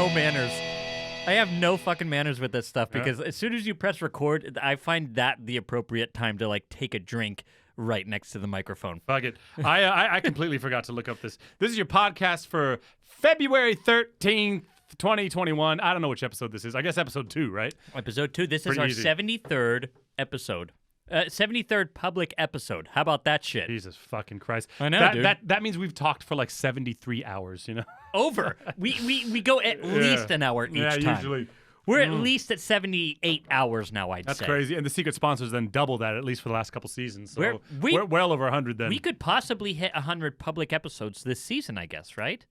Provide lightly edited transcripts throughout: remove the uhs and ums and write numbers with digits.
no manners. I have no fucking manners with this stuff because as soon as you press record, I find that the appropriate time to like take a drink right next to the microphone. Fuck it. I completely forgot to look up this. This is your podcast for February 13th, 2021. I don't know which episode this is. I guess episode 2, right? Episode 2. This is Pretty our easy. 73rd episode. 73rd public episode. How about that shit? Jesus fucking Christ. I know, dude. That means we've talked for like 73 hours, you know? Over. We go at least an hour each time. usually. We're at least at 78 hours now, I'd That's say. crazy. And the secret sponsors then double that, at least for the last couple seasons. So We- we're well over 100 then. We could possibly hit 100 public episodes this season, I guess, right?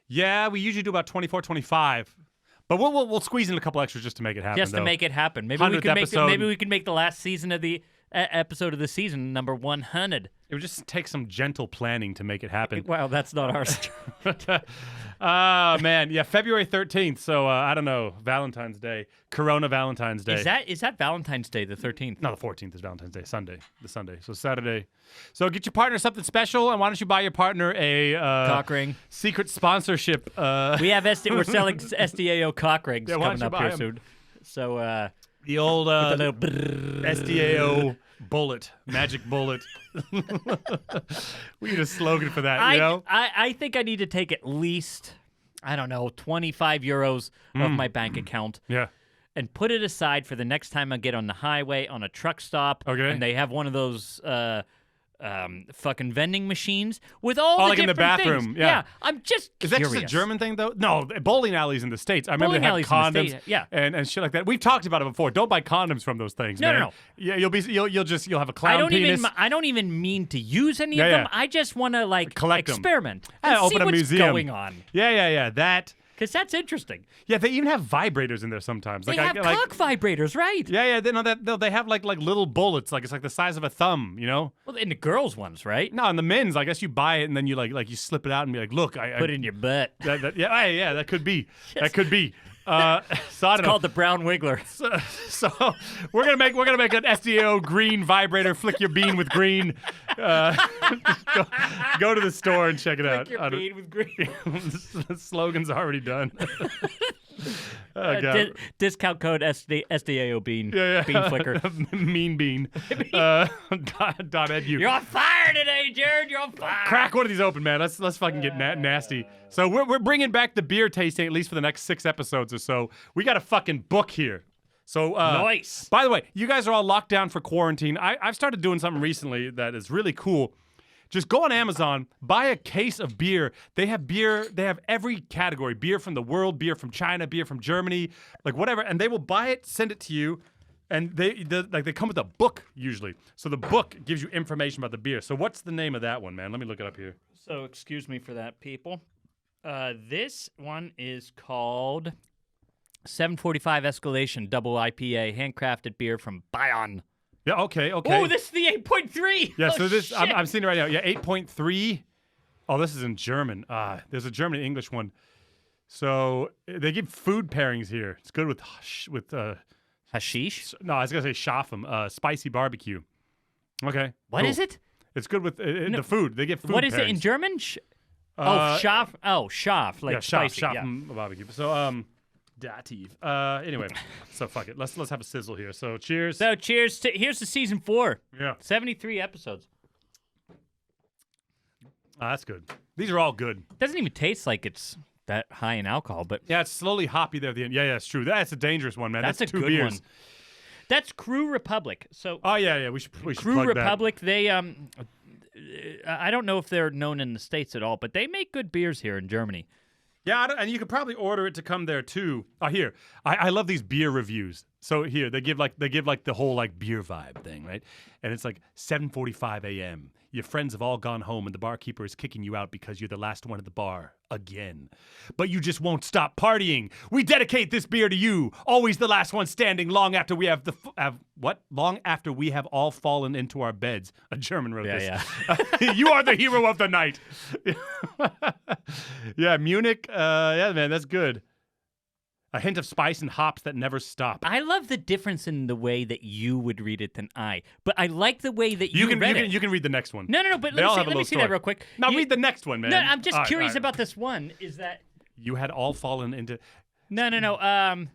Yeah, we usually do about 24, 25. But we'll squeeze in a couple extras just to make it happen. Just to though. make it happen. Maybe we 100th could episode. maybe we could make the last season of the episode of the season number 100. It would just take some gentle planning to make it happen. Wow, that's not ours. Man, yeah, February 13th. So I don't know, Valentine's Day, Corona Valentine's Day. Is that Valentine's Day, the 13th? No, the 14th is Valentine's Day, the Sunday. So Saturday. So get your partner something special, and why don't you buy your partner a Cock ring. secret sponsorship? We have we're selling SDAO cock rings Yeah, why don't coming you up buy here 'em? soon. So The old the little brrrr. SDAO bullet, magic bullet. We need a slogan for that, you know? I think I need to take at least, I don't know, 25 euros of my bank account Yeah. and put it aside for the next time I get on the highway on a truck stop. Okay. And they have one of those fucking vending machines with all the like in the different bathroom, things. yeah. I'm just Is that curious. just a German thing, though? No, bowling alleys in the States. I remember Bowling they had alleys in the condoms States, yeah. and shit like that. We've talked about it before. Don't buy condoms from those things, No, man. no, no. Yeah, you'll have a clown penis. I don't even mean to use any Yeah, of them. yeah. I just want to like Collect 'em. experiment and see open a what's museum. going on Yeah, that. because that's interesting. Yeah, they even have vibrators in there sometimes. They Like, have like, cock vibrators, right? Yeah, they know that they have like little bullets, like it's like the size of a thumb, you know? Well, in the girls' ones, right? No, and the men's, I guess you buy it and then you like you slip it out and be like, look, I Put it in your butt. yeah, that could be. That could be. So I don't It's know. called the brown wiggler. So we're gonna make an SDO green vibrator. Flick your bean with green. Go to the store and check it out. Your I don't- bean with green. the slogan's already done. Oh, God. Discount code SDAO bean. Yeah. Bean flicker. Mean bean. Dot edu. You're on fire today, Jared. You're on fire. Crack one of these open, man. Let's fucking get nasty. So we're bringing back the beer tasting at least for the next 6 episodes or so. We got a fucking book here. So Nice. By the way, you guys are all locked down for quarantine. I've started doing something recently that is really cool. Just go on Amazon, buy a case of beer. They have beer. They have every category: beer from the world, beer from China, beer from Germany, like whatever. And they will buy it, send it to you, and they come with a book usually. So the book gives you information about the beer. So what's the name of that one, man? Let me look it up here. So excuse me for that, people. This one is called 745 Escalation Double IPA Handcrafted Beer from Bayern. Yeah. Okay. Oh, this is the 8.3. Yeah. Oh, So this shit. I'm seeing it right now. Yeah. 8.3. Oh, this is in German. There's a German and English one. So they give food pairings here. It's good with Hashish? No, I was gonna say Schaffen, spicy barbecue. Okay. What cool. is it? It's good with the food. They get food. What is it in pairings. German? Schaff. Oh, Schaff. Like Yeah, Schaff, spicy. Yeah. Schaffen barbecue. So dative. Anyway, so fuck it. Let's have a sizzle here. So cheers. So cheers to here's the season 4. Yeah. 73 episodes. That's good. These are all good. Doesn't even taste like it's that high in alcohol, but Yeah, it's slowly hoppy there at the end. Yeah, it's true. That's a dangerous one, man. that's a 2 good beers. one. That's Crew Republic. So Oh yeah. We should Crew plug that. Republic, they I don't know if they're known in the States at all, but they make good beers here in Germany. Yeah, and you could probably order it to come there too. Here, I love these beer reviews. So here they give like the whole like beer vibe thing, right? And it's like 7:45 a.m. Your friends have all gone home, and the barkeeper is kicking you out because you're the last one at the bar again. But you just won't stop partying. We dedicate this beer to you, always the last one standing. Long after we have Long after we have all fallen into our beds. A German wrote this. Yeah. You are the hero of the night. Yeah, Munich. Yeah, man, that's good. A hint of spice and hops that never stop. I love the difference in the way that you would read it than I. But I like the way that you read it. You can read the next one. No, but They all have a let me little see that story. real quick. Now read the next one, man. No, I'm just All right, curious all right. about this one. Is that you had all fallen into. No.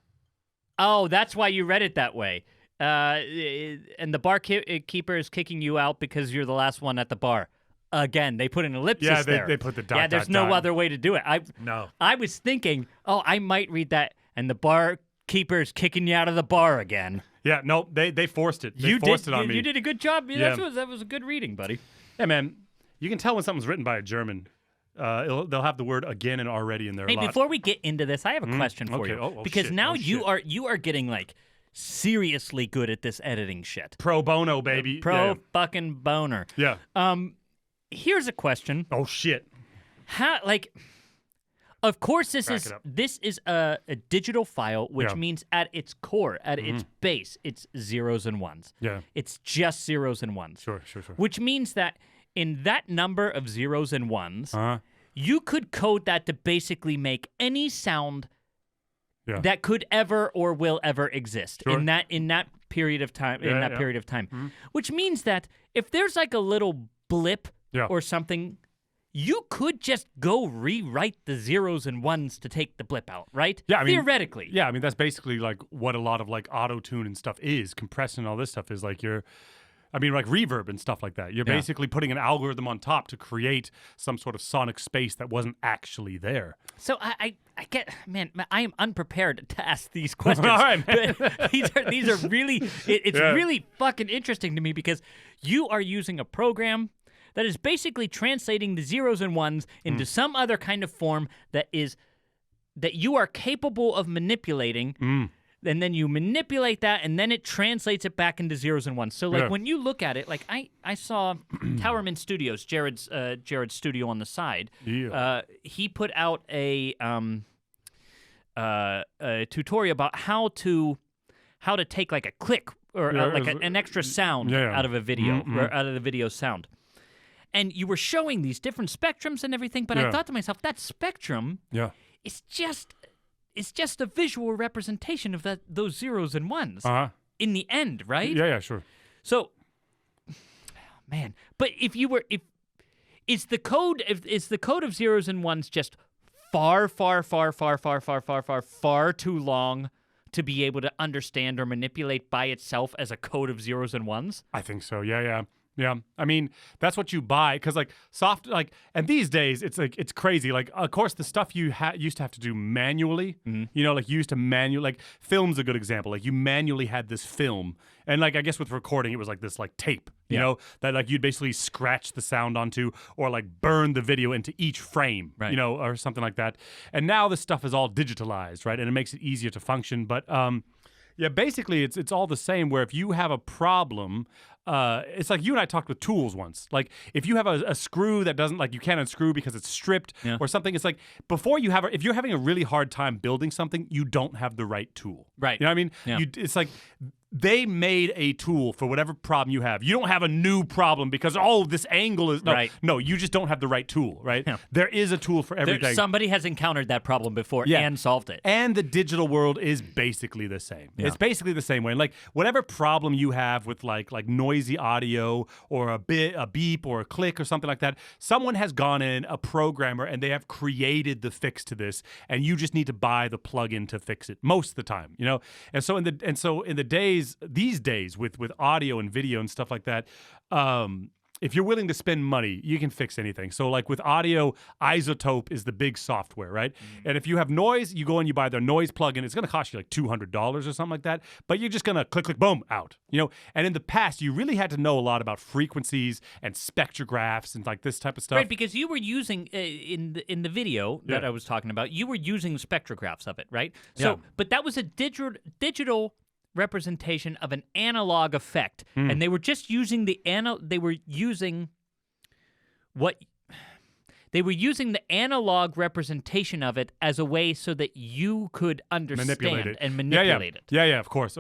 Oh, that's why you read it that way. And the keeper is kicking you out because you're the last one at the bar. Again, they put an ellipsis there. They put the dot. Yeah, there's no other way to do it. No. I was thinking, I might read that, and the bar keeper is kicking you out of the bar again. Yeah, no, they forced it. They forced it on me. You did a good job. Yeah. That was a good reading, buddy. Yeah, man, you can tell when something's written by a German. They'll have the word again and already in there. Hey, a lot. before we get into this, I have a question for okay. you. Oh, because shit. now Oh, you shit. are getting like seriously good at this editing shit. Pro bono, baby. Fucking boner. Yeah. Here's a question. Oh shit. How of course Back it up. this is a digital file, which Yeah. means at its core, at its base, it's zeros and ones. Yeah. It's just zeros and ones. Sure. Which means that in that number of zeros and ones, Uh-huh. you could code that to basically make any sound Yeah. that could ever or will ever exist Sure. in that period of time. Period of time, which means that if there's like a little blip Yeah. or something, you could just go rewrite the zeros and ones to take the blip out, right? Yeah, I mean, theoretically. Yeah, I mean that's basically like what a lot of like auto tune and stuff is. Compressing all this stuff is like like reverb and stuff like that. You're basically putting an algorithm on top to create some sort of sonic space that wasn't actually there. So I get, man, I am unprepared to ask these questions. All right, man. these are really, it's really fucking interesting to me because you are using a program that is basically translating the zeros and ones into some other kind of form that you are capable of manipulating. And then you manipulate that, and then it translates it back into zeros and ones. So, like, when you look at it, like, I saw Towerman Studios, Jared's studio on the side. Yeah. He put out a tutorial about how to take, like, a click or an extra sound out of a video, or out of the video sound. And you were showing these different spectrums and everything, but I thought to myself, that spectrum is just a visual representation of those zeros and ones in the end, right? Yeah, sure. So, man, but is the code of zeros and ones just far too long to be able to understand or manipulate by itself as a code of zeros and ones? I think so. Yeah. I mean, that's what you buy because and these days it's crazy. Like, of course, the stuff you used to have to do manually, you used to film's a good example. Like, you manually had this film, and like, I guess with recording, it was like this like tape, you know, that like you'd basically scratch the sound onto or like burn the video into each frame, right, you know, or something like that. And now this stuff is all digitalized, right? And it makes it easier to function. But yeah, basically, it's all the same. Where if you have a problem, it's like you and I talked with tools once. Like, if you have a screw that doesn't, like, you can't unscrew because it's stripped or something, it's like if you're having a really hard time building something, you don't have the right tool. Right. You know what I mean? Yeah. It's like they made a tool for whatever problem you have. You don't have a new problem because, this angle is... No, right. No, you just don't have the right tool, right? Yeah. There is a tool for everything. Somebody has encountered that problem before and solved it. And the digital world is basically the same. Yeah. It's basically the same way. Like, whatever problem you have with like noisy audio or a beep or a click or something like that, someone has gone in, a programmer, and they have created the fix to this, and you just need to buy the plugin to fix it most of the time, you know? And so in the these days with audio and video and stuff like that, if you're willing to spend money, you can fix anything. So like with audio, iZotope is the big software, right? And if you have noise, you go and you buy their noise plugin. It's going to cost you like $200 or something like that, but you're just going to click, boom, out, you know? And in the past, you really had to know a lot about frequencies and spectrographs and like this type of stuff. Right, because you were using, in the video that I was talking about, you were using spectrographs of it, right? So, but that was a digital representation of an analog effect, and they were just using the analog representation of it as a way so that you could understand and manipulate it. Yeah, of course.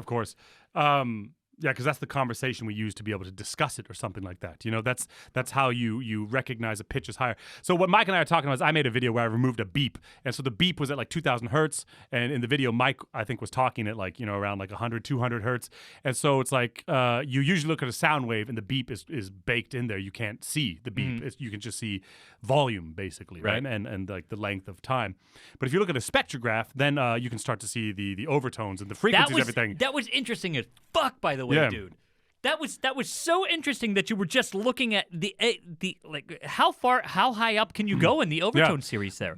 Yeah, because that's the conversation we use to be able to discuss it or something like that. You know, that's how you recognize a pitch is higher. So what Mike and I are talking about is I made a video where I removed a beep, and so the beep was at like 2,000 hertz, and in the video Mike I think was talking at like around like 100, 200 hertz, and so it's like you usually look at a sound wave and the beep is baked in there. You can't see the beep. You can just see volume basically, right? And like the length of time. But if you look at a spectrograph, then you can start to see the overtones and the frequencies, everything. That was interesting as fuck, by the way, dude. That was so interesting that you were just looking at the like how high up can you go in the overtone series there?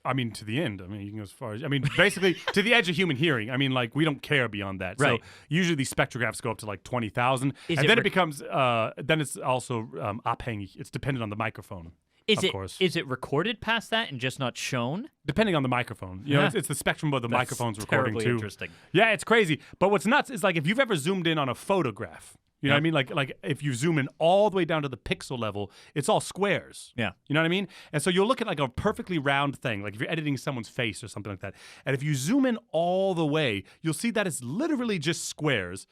I mean, to the end. I mean, you can go as far as basically to the edge of human hearing. I mean, like we don't care beyond that. Right. So usually these spectrographs go up to like 20,000, and then it becomes then it's also abhängig. It's dependent on the microphone. Is it recorded past that and just not shown? Depending on the microphone. You know, it's the spectrum of the microphone's recording too. Interesting. Yeah, it's crazy. But what's nuts is like if you've ever zoomed in on a photograph, you know what I mean? Like if you zoom in all the way down to the pixel level, it's all squares. Yeah. You know what I mean? And so you'll look at like a perfectly round thing, like if you're editing someone's face or something like that. And if you zoom in all the way, you'll see that it's literally just squares.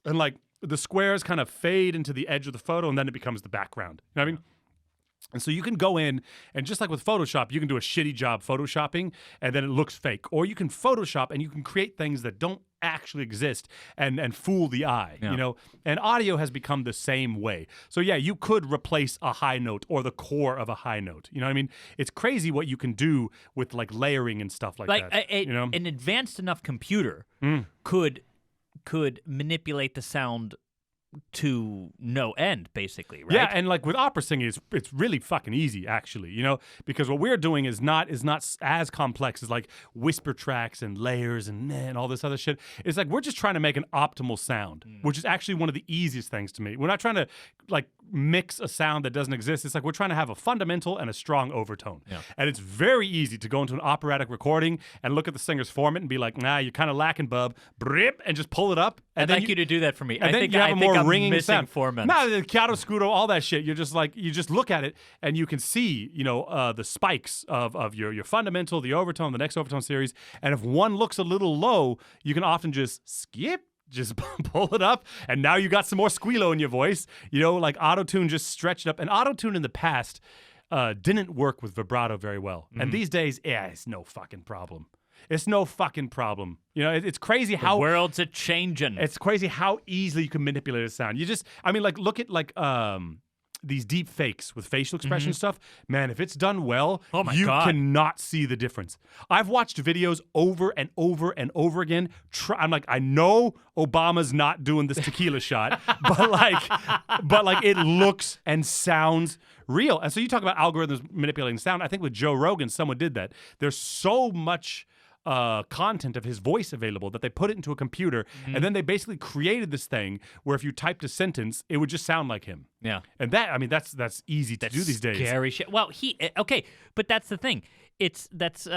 And like the squares kind of fade into the edge of the photo and then it becomes the background. You know what I mean? And so you can go in and just like with Photoshop, you can do a shitty job Photoshopping and then it looks fake. Or you can Photoshop and you can create things that don't actually exist and fool the eye, you know? And audio has become the same way. So yeah, you could replace a high note or the core of a high note. You know what I mean? It's crazy what you can do with like layering and stuff like that. You know? An advanced enough computer could manipulate the sound to no end, basically, right? Yeah, and like with opera singing, it's really fucking easy, actually, you know, because what we're doing is not as complex as like whisper tracks and layers and all this other shit. It's like we're just trying to make an optimal sound, which is actually one of the easiest things to me. We're not trying to like mix a sound that doesn't exist. It's like we're trying to have a fundamental and a strong overtone. Yeah. And it's very easy to go into an operatic recording and look at the singer's format and be like, nah, you're kind of lacking, bub, brip, and just pull it up. And I'd like you to do that for me. And then you have a more ringing sound. Formants. No, the chiaroscuro, all that shit. You're just like, you just look at it and you can see, you know, the spikes of your fundamental, the overtone, the next overtone series. And if one looks a little low, you can often just skip. Just pull it up, and now you got some more squealo in your voice. You know, like auto-tune just stretched up. And auto-tune in the past didn't work with vibrato very well. And these days, it's no fucking problem. It's no fucking problem. You know, it's crazy how... The world's a-changin'. It's crazy how easily you can manipulate a sound. You just... I mean, like, look at, like... these deep fakes with facial expression stuff, man, if it's done well, you cannot see the difference. I've watched videos over and over and over again. I'm like, I know Obama's not doing this tequila shot, but like it looks and sounds real. And so you talk about algorithms manipulating sound. I think with Joe Rogan, someone did that. There's so much content of his voice available that they put it into a computer and then they basically created this thing where if you typed a sentence, it would just sound like him. Yeah. And that, I mean, that's easy to do these days. Scary shit. Well, but that's the thing. That's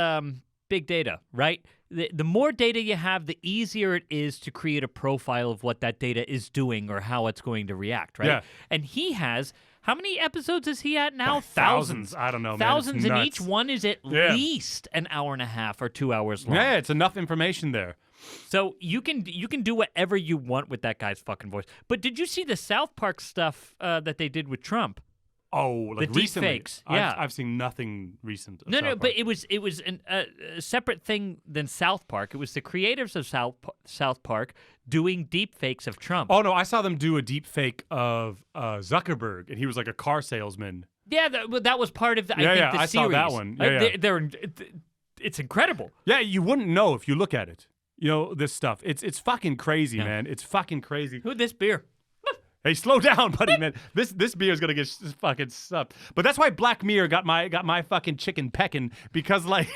big data, right? The more data you have, the easier it is to create a profile of what that data is doing or how it's going to react, right? Yeah. And he has... How many episodes is he at now? Thousands. I don't know, man. Thousands, and each one is at least an hour and a half or 2 hours long. Yeah, it's enough information there. So you can do whatever you want with that guy's fucking voice. But did you see the South Park stuff that they did with Trump? Oh, like the recently? Deepfakes. Yeah, I've seen nothing recent. No, but it was a separate thing than South Park. It was the creators of South Park doing deepfakes of Trump. Oh no, I saw them do a deepfake of Zuckerberg, and he was like a car salesman. Yeah, that was part of the. I series. saw that one. Yeah, it's incredible. Yeah, you wouldn't know if you look at it. You know this stuff. It's fucking crazy, man. It's fucking crazy. Who this beer? Hey, slow down, buddy, man. This beer is gonna get fucking sucked. But that's why Black Mirror got my fucking chicken pecking because like.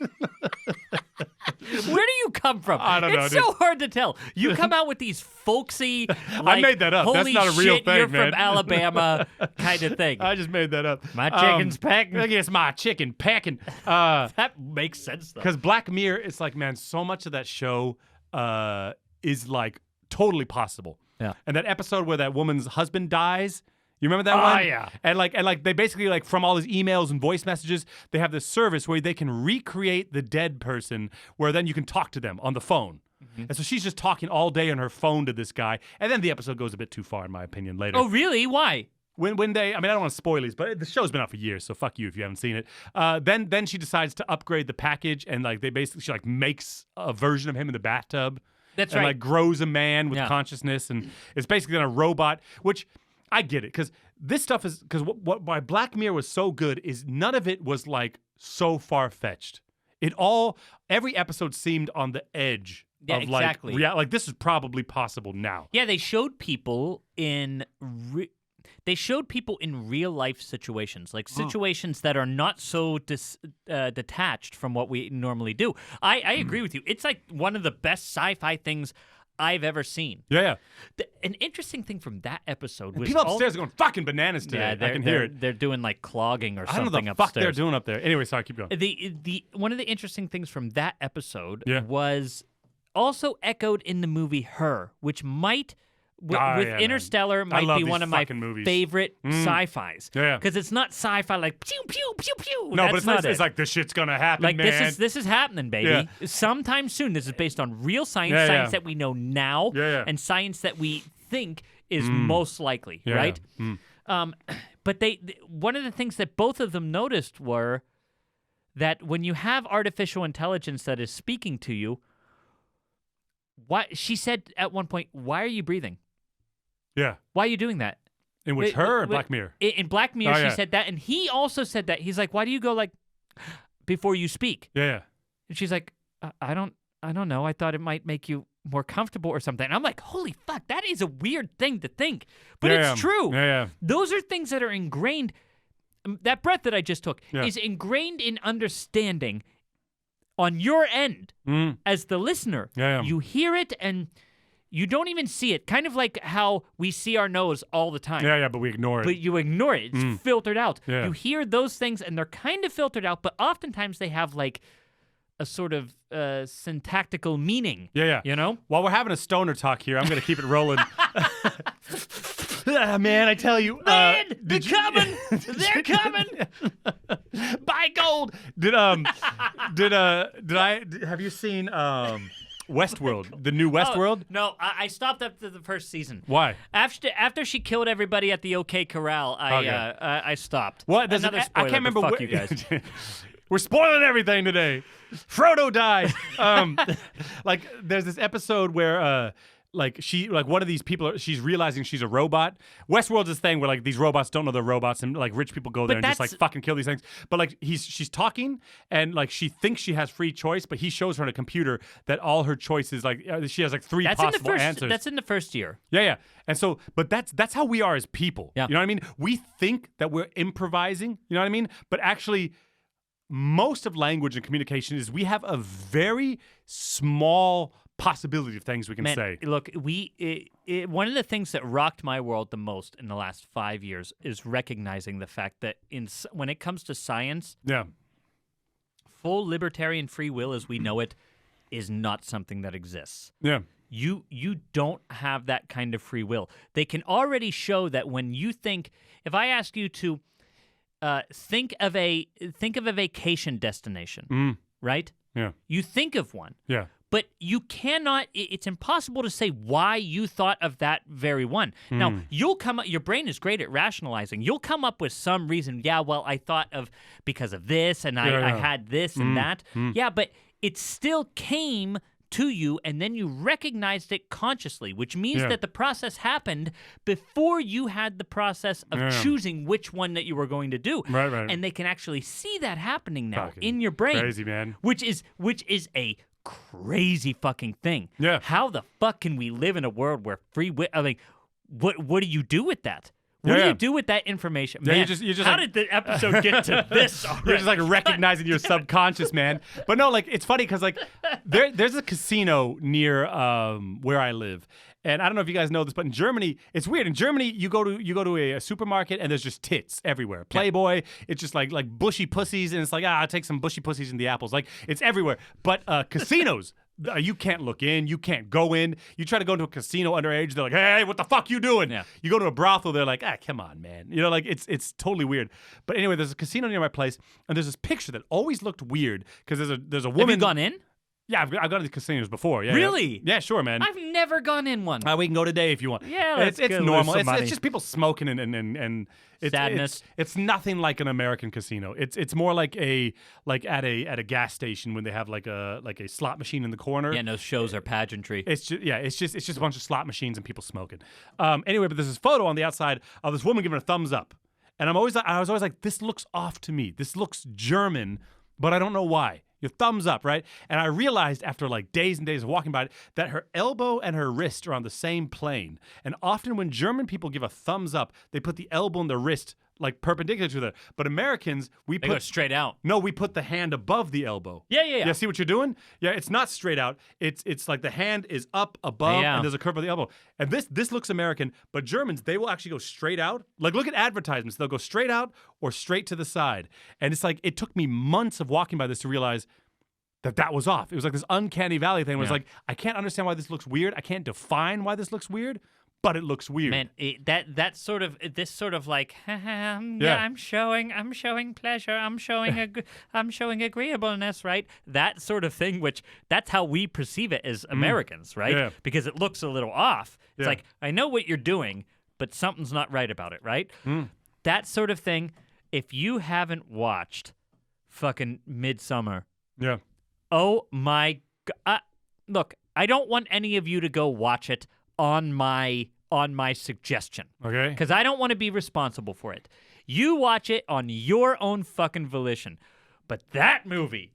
Where do you come from? I don't know. It's so hard to tell. You come out with these folksy, like, I made that up. Holy That's not a real shit, thing, you're man. from Alabama kind of thing. I just made that up. My chicken's pecking. I guess my chicken pecking. That makes sense, though. Because Black Mirror, it's like, man, so much of that show is like totally possible. Yeah. And that episode where that woman's husband dies, you remember that one? Oh, yeah. And like they basically like from all his emails and voice messages, they have this service where they can recreate the dead person where then you can talk to them on the phone. And so she's just talking all day on her phone to this guy. And then the episode goes a bit too far, in my opinion, later. Oh, really? Why? When they, I mean, I don't want to spoil these, but the show's been out for years, so fuck you if you haven't seen it. Then she decides to upgrade the package, and like she like makes a version of him in the bathtub. That's and right. like grows a man with consciousness, and it's basically then a robot. Which I get it, because this stuff is why Black Mirror was so good is none of it was like so far fetched. Every episode seemed on the edge. Yeah, of exactly. Like this is probably possible now. Yeah, they showed people in real life situations, like situations that are not so detached from what we normally do. I agree with you. It's like one of the best sci-fi things I've ever seen. Yeah. An interesting thing from that episode was people upstairs are going fucking bananas today. I can hear it. They're doing like clogging or something I don't know the upstairs. fuck they're doing up there. Anyway, sorry, keep going. The one of the interesting things from that episode Yeah. was also echoed in the movie Her, which might with Interstellar man. might be one of my movies. favorite sci-fis. Yeah. Because it's not sci-fi like pew pew pew pew. No, That's but it's like this shit's gonna happen, like man. this is happening, baby. Yeah. Sometime soon. This is based on real science, Yeah, science yeah. that we know now, Yeah. and science that we think is most likely, Yeah. right? But one of the things that both of them noticed were that when you have artificial intelligence that is speaking to you, she said at one point, "Why are you breathing? Yeah. Why are you doing that?" In which Her or Black Mirror? In Black Mirror, Oh, yeah. she said that, and he also said that. He's like, "Why do you go like before you speak?" Yeah. And she's like, I don't know. I thought it might make you more comfortable or something." And I'm like, holy fuck, that is a weird thing to think. But Yeah. it's true. Yeah. Those are things that are ingrained. That breath that I just took is ingrained in understanding on your end as the listener. Yeah. You hear it and you don't even see it. Kind of like how we see our nose all the time. Yeah, but we ignore it. But you ignore it. It's filtered out. Yeah. You hear those things, and they're kind of filtered out, but oftentimes they have, like, a sort of syntactical meaning. Yeah. You know? While we're having a stoner talk here, I'm going to keep it rolling. Man, I tell you. Man, they're coming! They're coming! Buy gold! Have you seen Westworld? The new Westworld? No, I stopped after the first season. Why? After she killed everybody at the OK Corral, I stopped. What? Another spoiler, I can't remember. Fuck you guys. We're spoiling everything today. Frodo died. Like, there's this episode where, one of these people, she's realizing she's a robot. Westworld's this thing where, like, these robots don't know they're robots, and, like, rich people go there and just, like, fucking kill these things. But, like, she's talking, and, like, she thinks she has free choice, but he shows her on a computer that all her choices, like, she has, like, three possible answers. That's in the first year. Yeah. And so, but that's how we are as people. Yeah. You know what I mean? We think that we're improvising, you know what I mean? But actually, most of language and communication is we have a very small possibility of things we can say. Look, one of the things that rocked my world the most in the last 5 years is recognizing the fact that when it comes to science, Yeah. full libertarian free will as we know it is not something that exists. Yeah. You don't have that kind of free will. They can already show that when you think, if I ask you to think of a vacation destination, right? Yeah. You think of one. Yeah. But you cannot, it's impossible to say why you thought of that very one. Now, your brain is great at rationalizing. You'll come up with some reason. Yeah, well, I thought of because of this, and I had this and that. Yeah, but it still came to you, and then you recognized it consciously, which means that the process happened before you had the process of choosing which one that you were going to do. Right. And they can actually see that happening now Fucking in your brain. crazy, man. Which is a crazy fucking thing. Yeah. How the fuck can we live in a world where free will? I mean, what do you do with that? What do you do with that information? Yeah, Man, you're just how like- did the episode get to this already? You're just like recognizing your subconscious, man. But no, like it's funny because like there's a casino near where I live, and I don't know if you guys know this, but in Germany, it's weird. In Germany, you go to a supermarket and there's just tits everywhere. Playboy, it's just like bushy pussies, and it's like I'll take some bushy pussies in the apples. Like it's everywhere. But casinos. You can't look in. You can't go in. You try to go into a casino underage. They're like, "Hey, what the fuck you doing?" Yeah. You go to a brothel. They're like, "Come on, man." You know, like it's totally weird. But anyway, there's a casino near my place, and there's this picture that always looked weird because there's a woman. Have you gone in? Yeah, I've gone to the casinos before. Yeah, Really? Yeah, sure, man. I've never gone in one. We can go today if you want. Yeah, let's it's go lose normal. some money. It's just people smoking and it's, Sadness. It's nothing like an American casino. It's more like at a gas station when they have like a slot machine in the corner. Yeah, no shows or pageantry. It's just a bunch of slot machines and people smoking. Anyway, but there's this photo on the outside of this woman giving a thumbs up, and I was always like, this looks off to me. This looks German, but I don't know why. Your thumbs up, right? And I realized after like days and days of walking by it that her elbow and her wrist are on the same plane. And often when German people give a thumbs up, they put the elbow and the wrist like perpendicular to the. But Americans, we They go put straight out. no, we put the hand above the elbow. Yeah. Yeah, see what you're doing? Yeah, it's not straight out. It's like the hand is up above Yeah. and there's a curve of the elbow. And this looks American, but Germans, they will actually go straight out. Like look at advertisements. They'll go straight out or straight to the side. And it's like it took me months of walking by this to realize that was off. It was like this uncanny valley thing. It was Yeah. like, I can't understand why this looks weird. I can't define why this looks weird, but it looks weird. Man, that sort of this sort of like yeah, I'm showing pleasure, I'm showing agreeableness, right? That sort of thing, which that's how we perceive it as Americans, right? Yeah. Because it looks a little off. It's Yeah. like I know what you're doing, but something's not right about it, right? That sort of thing. If you haven't watched fucking Midsummer, Yeah. oh my God. Look, I don't want any of you to go watch it on my suggestion. Okay. Because I don't want to be responsible for it. You watch it on your own fucking volition. But that movie,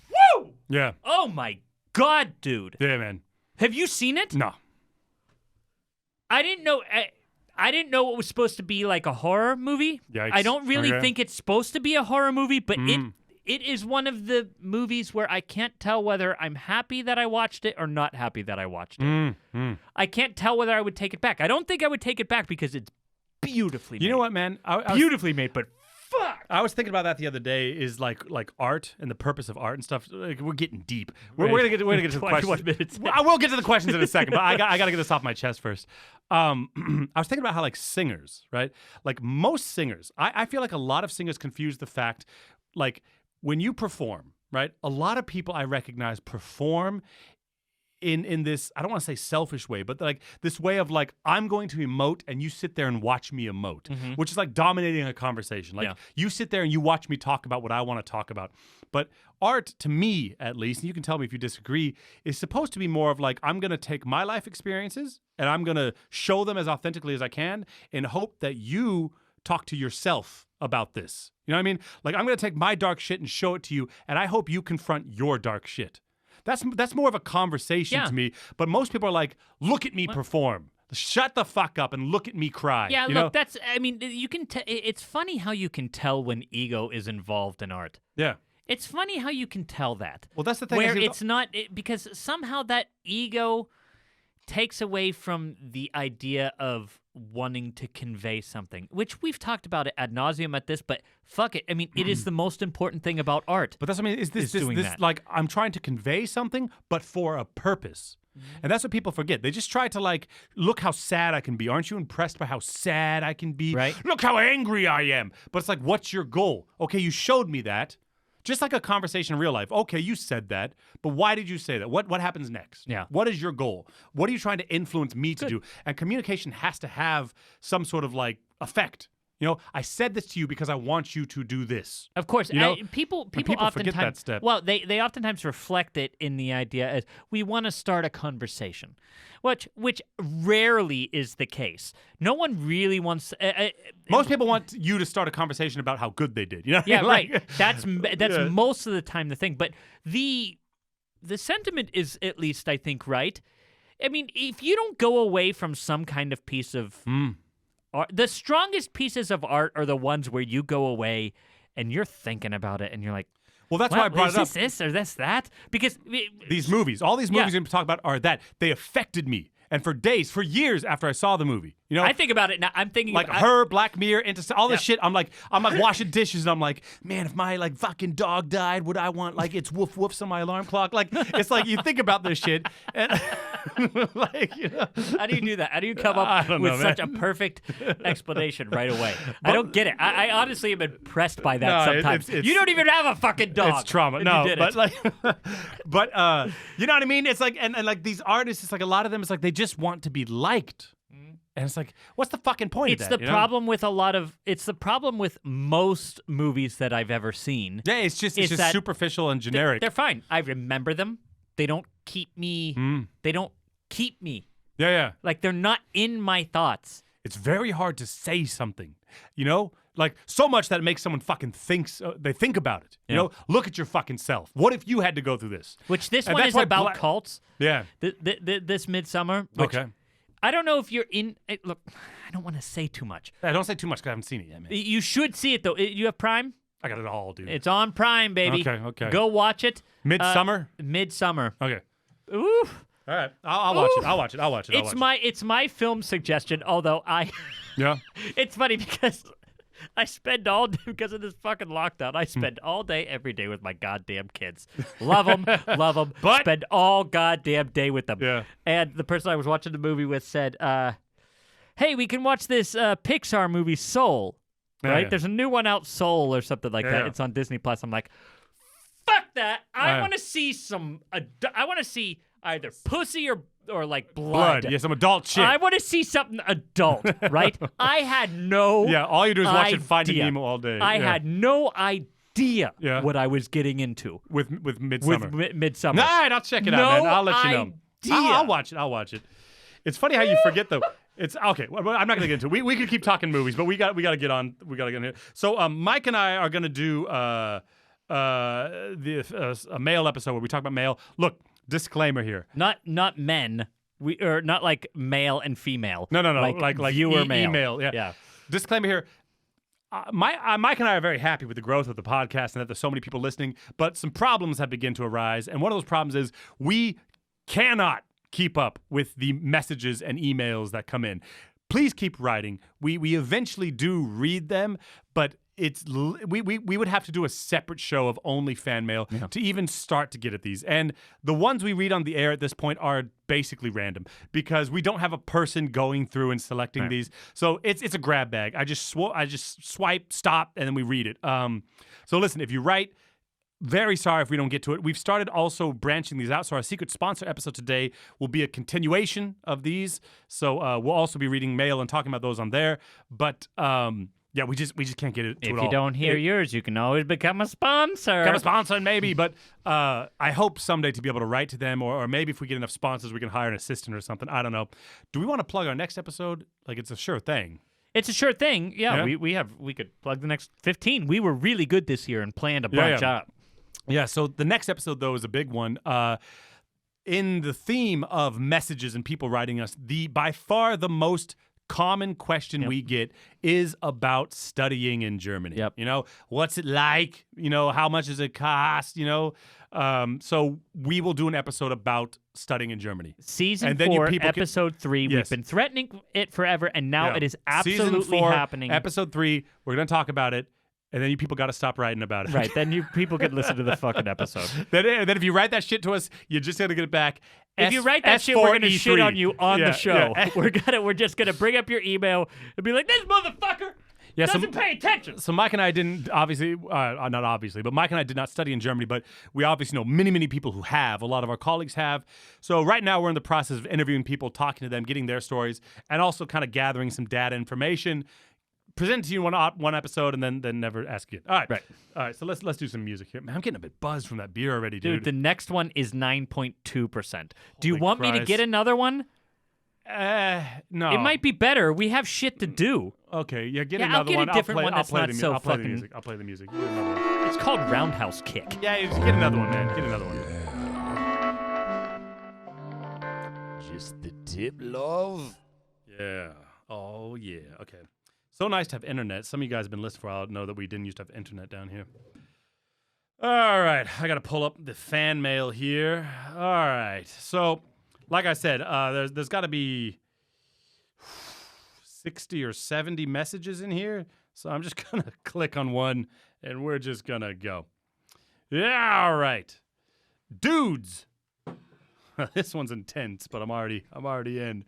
woo! Yeah. Oh my God, dude. Yeah, man. Have you seen it? No. I didn't know. I didn't know it was supposed to be like a horror movie. Yikes. I don't really Okay. think it's supposed to be a horror movie, but it is one of the movies where I can't tell whether I'm happy that I watched it or not happy that I watched it. I can't tell whether I would take it back. I don't think I would take it back because it's beautifully made. You know what, man? I Beautifully made, but fuck. I was thinking about that the other day. Is like art and the purpose of art and stuff. Like, we're getting deep. We're Right. gonna get to the 21 questions. minutes in. I will get to the questions in a second, but I got to get this off my chest first. I was thinking about how like singers, right? Like most singers, I feel like a lot of singers confuse the fact, like when you perform, right? A lot of people I recognize perform in this, I don't want to say selfish way, but like this way of like, I'm going to emote and you sit there and watch me emote, which is like dominating a conversation. Like Yeah. you sit there and you watch me talk about what I want to talk about. But art, to me at least, and you can tell me if you disagree, is supposed to be more of like, I'm going to take my life experiences and I'm going to show them as authentically as I can and hope that you talk to yourself about this. You know what I mean? Like I'm going to take my dark shit and show it to you, and I hope you confront your dark shit. That's more of a conversation Yeah. to me. But most people are like, look at me perform. Shut the fuck up and look at me cry. Yeah, you look, know? that's, I mean, you can, it's funny how you can tell when ego is involved in art. Yeah. It's funny how you can tell that. Well, that's the thing. Where is it's not, because somehow that ego takes away from the idea of wanting to convey something, which we've talked about it ad nauseum at this, but fuck it. I mean, it is the most important thing about art. But that's what I mean. Is this doing that. like I'm trying to convey something, but for a purpose? And that's what people forget. They just try to like, look how sad I can be. Aren't you impressed by how sad I can be? Right. Look how angry I am. But it's like, what's your goal? Okay, you showed me that. Just like a conversation in real life. Okay, you said that, but why did you say that? What happens next? Yeah. What is your goal? What are you trying to influence me to do? And communication has to have some sort of like effect. You know, I said this to you because I want you to do this. Of course, You know, people people oftentimes forget that step. Well, they oftentimes reflect it in the idea as we want to start a conversation, which rarely is the case. No one really wants. Most people want you to start a conversation about how good they did. You know? Yeah, Like- right. That's Yeah. most of the time the thing. But the sentiment is at least, I think, right. I mean, if you don't go away from some kind of piece of art, the strongest pieces of art are the ones where you go away and you're thinking about it and you're like, Well, that's why I brought is it up. this or this that? Because These movies, all these Yeah. movies we're going to talk about are that they affected me, and for days, for years after I saw the movie, you know, I think about it now. I'm thinking like about, Her, Black Mirror, all this Yeah. shit. I'm like washing dishes, and I'm like, man, if my like fucking dog died, would I want like its woof woofs on my alarm clock? Like it's like you think about this shit, and Like, you know. How do you do that? How do you come I up don't with know, such man. a perfect explanation right away? I don't get it. I honestly am impressed by that No, sometimes. it's- You don't even have a fucking dog. It's trauma. and No, you did but it. like, you know what I mean? It's like, and like these artists, it's like a lot of them, it's like they just want to be liked. And it's like, what's the fucking point It's of that? the you know? problem with it's the problem with most movies that I've ever seen. Yeah, it's just It's that superficial and generic. They're fine. I remember them. They don't keep me. They don't keep me. Yeah. Like they're not in my thoughts. It's very hard to say something, you know? Like, so much that it makes someone fucking they think about it. You Yeah. know? Look at your fucking self. What if you had to go through this? Which this And one that's is why about cults. Yeah. This Midsummer. Which Okay. I don't know if you're in. Look, I don't want to say too much. Yeah, don't say too much because I haven't seen it yet, man. You should see it though. You have Prime. I got it all, dude. It's on Prime, baby. Okay. Go watch it. Midsummer? Midsummer. Okay. Oof. All right. I'll watch it. Oof. I'll watch it. It's my film suggestion. Although Yeah. it's funny because I spend all day because of this fucking lockdown. I spend all day every day with my goddamn kids. Love them, But- spend all goddamn day with them. Yeah. And the person I was watching the movie with said, "Hey, we can watch this Pixar movie Soul, right? yeah. There's a new one out, Soul or something like that. Yeah. It's on Disney Plus." I'm like, "Fuck that! I Yeah. want to see I want to see either pussy or like blood." Yeah, some adult shit. I want to see something adult, right? I had no Yeah, all you do is watch it Finding idea. Nemo all day. I Yeah. had no idea Yeah. what I was getting into with Midsummer. with Midsummer. All right, I'll check it No out, man. I'll let you know. idea. I'll watch it. It's funny how you forget though. It's okay. Well, I'm not gonna get into it. We could keep talking movies, but we got to get on. We got to get in here. So Mike and I are gonna do a mail episode where we talk about mail. Look, disclaimer here. Not men. Or not like male and female. No. Like viewer mail. email. Yeah. Yeah. Disclaimer here. Mike and I are very happy with the growth of the podcast and that there's so many people listening, but some problems have begun to arise. And one of those problems is we cannot keep up with the messages and emails that come in. Please keep writing. We eventually do read them, but we would have to do a separate show of only fan mail to even start to get at these. And the ones we read on the air at this point are basically random because we don't have a person going through and selecting these. So it's a grab bag. I just swipe, stop, and then we read it. So listen, if you write, very sorry if we don't get to it. We've started also branching these out. So our secret sponsor episode today will be a continuation of these. So we'll also be reading mail and talking about those on there. But yeah, we just can't get it to If it all. you don't hear yours, you can always become a sponsor. Become a sponsor, maybe. But I hope someday to be able to write to them, or maybe if we get enough sponsors, we can hire an assistant or something. I don't know. Do we want to plug our next episode? Like, it's a sure thing. It's a sure thing. Yeah, Yeah. we could plug the next 15. We were really good this year and planned a bunch yeah. up. Yeah, so the next episode, though, is a big one. In the theme of messages and people writing us, by far the most common question we get is about studying in Germany. Yep. You know, what's it like? You know, how much does it cost? You know, so we will do an episode about studying in Germany. Season And then 4, people can- episode 3. Yes. We've been threatening it forever, and now Yeah. it is Season absolutely 4, happening. Episode 3, we're going to talk about it, and then you people got to stop writing about it. Right, then people could listen to the fucking episode. Then if you write that shit to us, you're just going to get it back. If you write that shit, we're gonna shit on you on Yeah, the show. yeah. We're just gonna bring up your email and be like, this motherfucker doesn't pay attention. So Mike and I didn't obviously, not obviously, but Mike and I did not study in Germany, but we obviously know many, many people who have. A lot of our colleagues have. So right now we're in the process of interviewing people, talking to them, getting their stories, and also kind of gathering some data information. Present to you one episode and then never ask you. All right. All right. So let's do some music here. Man, I'm getting a bit buzzed from that beer already, dude. Dude, the next one is 9.2%. Do you Holy want me to Christ. get another one? No. It might be better. We have shit to do. Okay. Yeah. Get Yeah, I'll another get a one. different one I'll that's play not the so music. I'll play the fucking- music. I'll play the music. Get another one. It's called Roundhouse Kick. Yeah. Just get another one, man. Get another one. Just the tip, love. Yeah. Oh, yeah. Okay. So nice to have internet. Some of you guys have been listening for a while know that we didn't used to have internet down here. All right. I got to pull up the fan mail here. All right. So, like I said, there's got to be 60 or 70 messages in here. So I'm just going to click on one, and we're just going to go. Yeah, all right. Dudes. This one's intense, but I'm already in.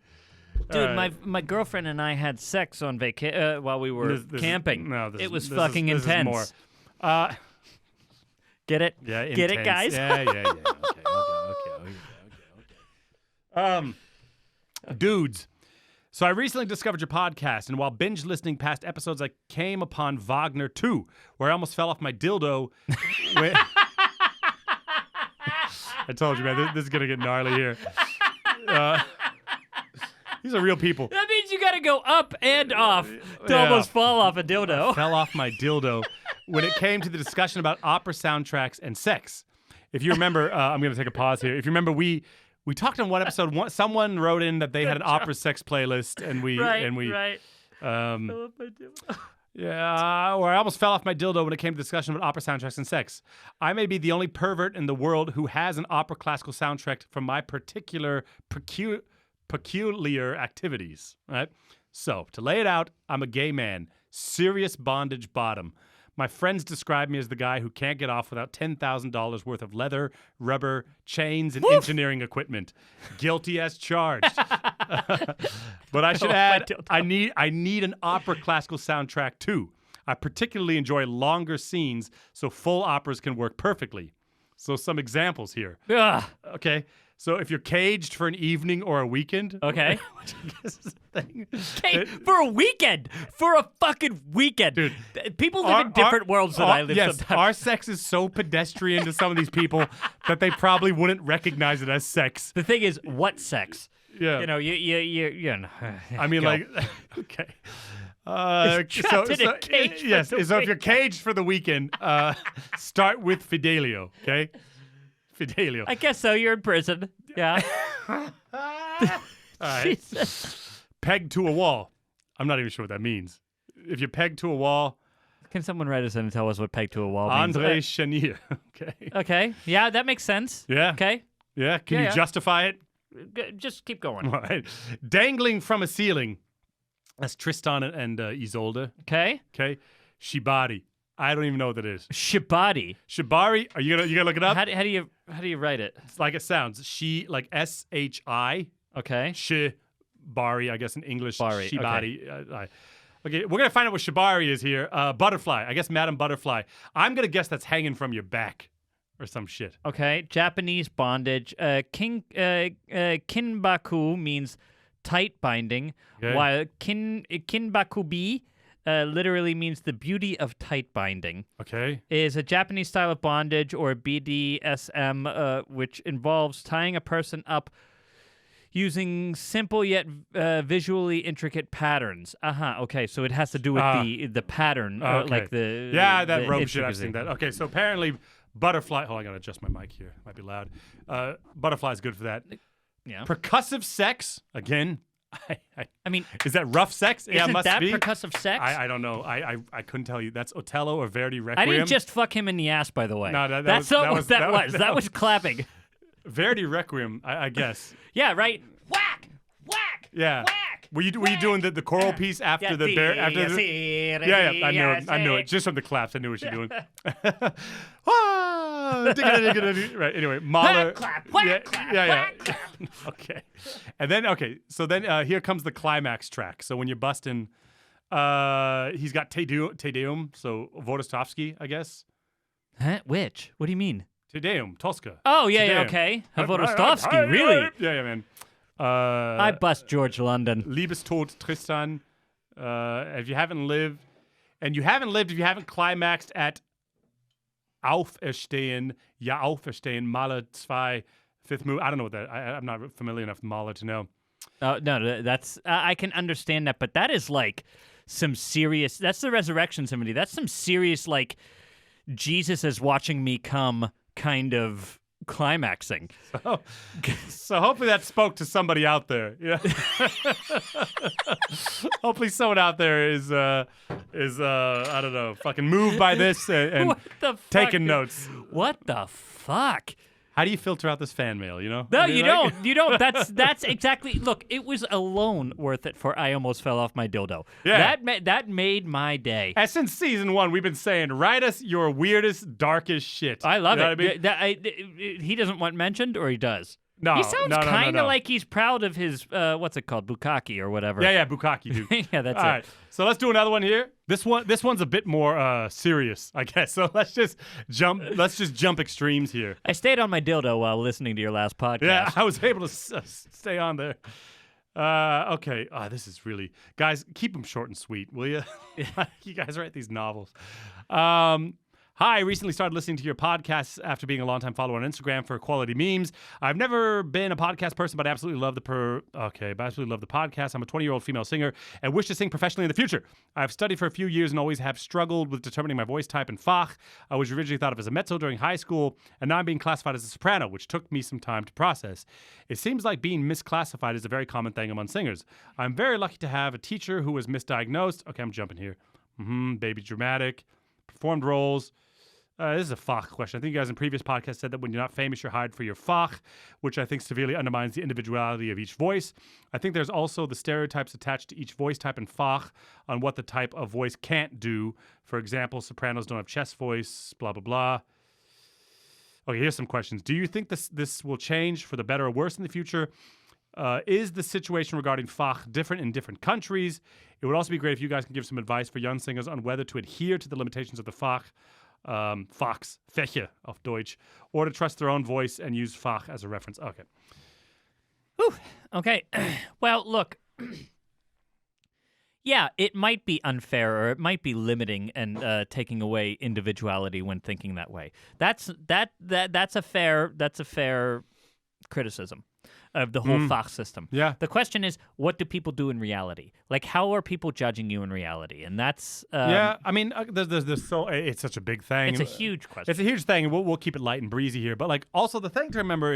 Dude, my girlfriend and I had sex on while we were camping. It was fucking intense. Is more. Get it? Yeah, Get it, guys? Yeah. Okay. Dudes. So I recently discovered your podcast, and while binge listening past episodes, I came upon Wagner 2, where I almost fell off my dildo. I told you, man, this is gonna get gnarly here. These are real people. That means you gotta go up and off to almost fall off a dildo. Fell off my dildo when it came to the discussion about opera soundtracks and sex. If you remember, I'm going to take a pause here. If you remember, we talked on one episode. Someone wrote in that they had an opera sex playlist, and we Right. Yeah, or I almost fell off my dildo when it came to discussion about opera soundtracks and sex. I may be the only pervert in the world who has an opera classical soundtrack from my particular peculiar activities, right? So, to lay it out, I'm a gay man, serious bondage bottom. My friends describe me as the guy who can't get off without $10,000 worth of leather, rubber, chains, and engineering equipment. Guilty as charged. But I should add, I need an opera classical soundtrack too. I particularly enjoy longer scenes, so full operas can work perfectly. So some examples here. Ugh. Okay. So if you're caged for an evening or a weekend, Okay. which I guess is the thing. Hey, for a weekend. For a fucking weekend. Dude, people live in different worlds than I live yes, sometimes. our sex is so pedestrian to some of these people that they probably wouldn't recognize it as sex. The thing is, what sex? Yeah. You know, you know. I mean, go. like, okay. Trapped in a cage for yes. the So if you're weekend. caged for the weekend, start with Fidelio. Okay, Fidelio. I guess so. You're in prison. Yeah. All right. Jesus. Pegged to a wall. I'm not even sure what that means. If you're pegged to a wall, Can someone write us in and tell us what peg to a wall means? Andre Chenier. Okay. Okay. Yeah, that makes sense. Yeah. Okay. Yeah. Can you Yeah. justify it? Just keep going. All right. Dangling from a ceiling. That's Tristan and Isolde. Okay. Okay. Shibari. I don't even know what that is. Shibari. Shibari. Are you gonna look it up? How do you write it? It's like it sounds. She like SHI. Okay. Shibari. I guess in English. Bari, Shibari. Okay, we're gonna find out what Shibari is here. Butterfly. I guess Madam Butterfly. I'm gonna guess that's hanging from your back, or some shit. Okay. Japanese bondage. Kinbaku means tight binding, Okay. while kinbakubi literally means the beauty of tight binding. Okay. Is a Japanese style of bondage or BDSM, which involves tying a person up using simple yet visually intricate patterns. Okay, so it has to do with the pattern, Okay. like the that the rope shit. I've intricacy. seen that. Okay, so apparently butterfly. Oh, I gotta adjust my mic here. Might be loud. Butterfly's good for that. Yeah. Percussive sex again. I mean, Is that rough sex? Yeah, it isn't must that be. percussive sex? I don't know. I couldn't tell you. That's Otello or Verdi Requiem. I didn't just fuck him in the ass, by the way. No, that That's was- not that what was- that that was. was- That was clapping. Verdi Requiem. I guess. Yeah, right. Whack, whack, Yeah. whack. Were you doing the choral piece after the bear? After the, yeah, I knew it. Just from the claps, I knew what you're doing. Right. Anyway, Mahler. Whack, clap, whack, yeah, clap, yeah, whack, yeah. Okay. And then so then here comes the climax track. So when you're busting, he's got Te Deum, so Vodostovsky, I guess. Huh? Which? What do you mean? Te Deum, Tosca. Oh yeah, Te yeah, Deum. okay. Vodostovsky, really? Yeah, man. I bust George London. Liebestod Tristan. If you haven't lived if you haven't climaxed at Auferstehen, Ja Auferstehen, Mahler 2, Fifth Move. I don't know what that. I'm not familiar enough with Mahler to know. No, that's I can understand that, but that is like some serious. That's the Resurrection Symphony. That's some serious like Jesus is watching me come kind of climaxing. So hopefully that spoke to somebody out there. Yeah. Hopefully someone out there is I don't know, fucking moved by this and What the fuck, taking dude? notes. What the fuck? How do you filter out this fan mail? You know? No, I mean, you like- don't. You don't. That's exactly. Look, it was alone worth it for I almost fell off my dildo. Yeah. That made my day. And since season 1, we've been saying, write us your weirdest, darkest shit. I love You know it. what I mean? He doesn't want mentioned, or he does. No, He sounds no, kind of no. like he's proud of his what's it called, bukkake or whatever. Yeah, bukkake, dude. Yeah, that's All it. right, so let's do another one here. This one's a bit more serious, I guess. So let's just jump extremes here. I stayed on my dildo while listening to your last podcast. Yeah, I was able to stay on there. Okay. This is really, guys, keep them short and sweet, will you? You guys write these novels. Hi, I recently started listening to your podcasts after being a longtime follower on Instagram for quality memes. I've never been a podcast person, but I absolutely love the podcast. I'm a 20-year-old female singer and wish to sing professionally in the future. I've studied for a few years and always have struggled with determining my voice type in Fach. I was originally thought of as a mezzo during high school, and now I'm being classified as a soprano, which took me some time to process. It seems like being misclassified is a very common thing among singers. I'm very lucky to have a teacher who was misdiagnosed. Okay, I'm jumping here. Baby dramatic, performed roles. This is a Fach question. I think you guys in previous podcasts said that when you're not famous, you're hired for your Fach, which I think severely undermines the individuality of each voice. I think there's also the stereotypes attached to each voice type in Fach on what the type of voice can't do. For example, sopranos don't have chest voice, blah, blah, blah. Okay, here's some questions. Do you think this will change for the better or worse in the future? Is the situation regarding Fach different in different countries? It would also be great if you guys can give some advice for young singers on whether to adhere to the limitations of the Fach, Fachs, Fäche auf Deutsch, or to trust their own voice and use Fach as a reference. Okay. Whew. Okay. Well, look. Yeah, it might be unfair, or it might be limiting and taking away individuality when thinking that way. That's a fair criticism of the whole Fach system. Yeah. The question is, what do people do in reality? Like, how are people judging you in reality? And that's yeah. I mean, there's so it's such a big thing. it's a huge question. It's a huge thing, and we'll keep it light and breezy here. But like, also the thing to remember,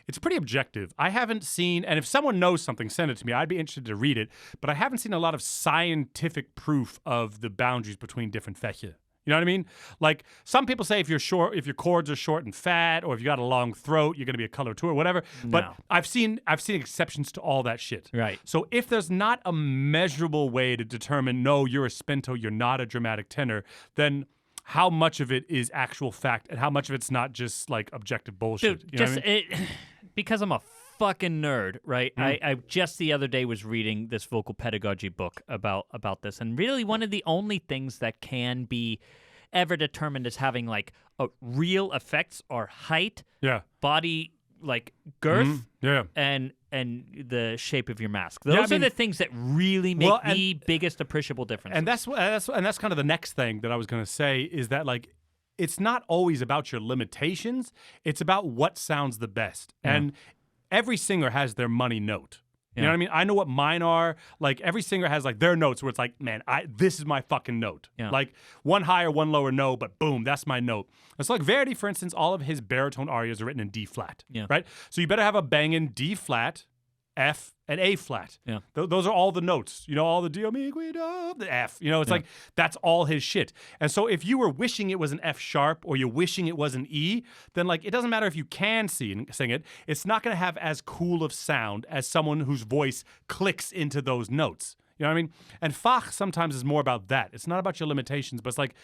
it's pretty objective. I haven't seen, and if someone knows something, send it to me. I'd be interested to read it. But I haven't seen a lot of scientific proof of the boundaries between different Fäche. You know what I mean? Like, some people say if your chords are short and fat, or if you got a long throat, you're going to be a coloratura, whatever. But No. I've seen exceptions to all that shit. Right. So if there's not a measurable way to determine, no, you're a spinto, you're not a dramatic tenor, then how much of it is actual fact and how much of it's not just like objective bullshit? Dude, You know what I mean? because I'm a fucking nerd, right? I just the other day was reading this vocal pedagogy book about this, and really one of the only things that can be ever determined as having like a real effects are height, Yeah. body like girth, Yeah. and the shape of your mask. Yeah, I Those are mean- the things that really make Well, and- the biggest appreciable difference. And that's kind of the next thing that I was going to say is that like it's not always about your limitations, it's about what sounds the best. And every singer has their money note. You know what I mean? I know what mine are. Like every singer has like their notes where it's like, man, this is my fucking note. Yeah. Like one higher, one lower, no, but boom, that's my note. It's like Verdi, for instance, all of his baritone arias are written in D flat. Yeah. Right? So you better have a banging D flat, F, and A flat. Yeah. Those are all the notes. You know, all the Dio mi guida, the F. You know, it's like that's all his shit. And so if you were wishing it was an F sharp or you're wishing it was an E, then like it doesn't matter if you can sing it. It's not going to have as cool of sound as someone whose voice clicks into those notes. You know what I mean? And Fach sometimes is more about that. It's not about your limitations, but it's like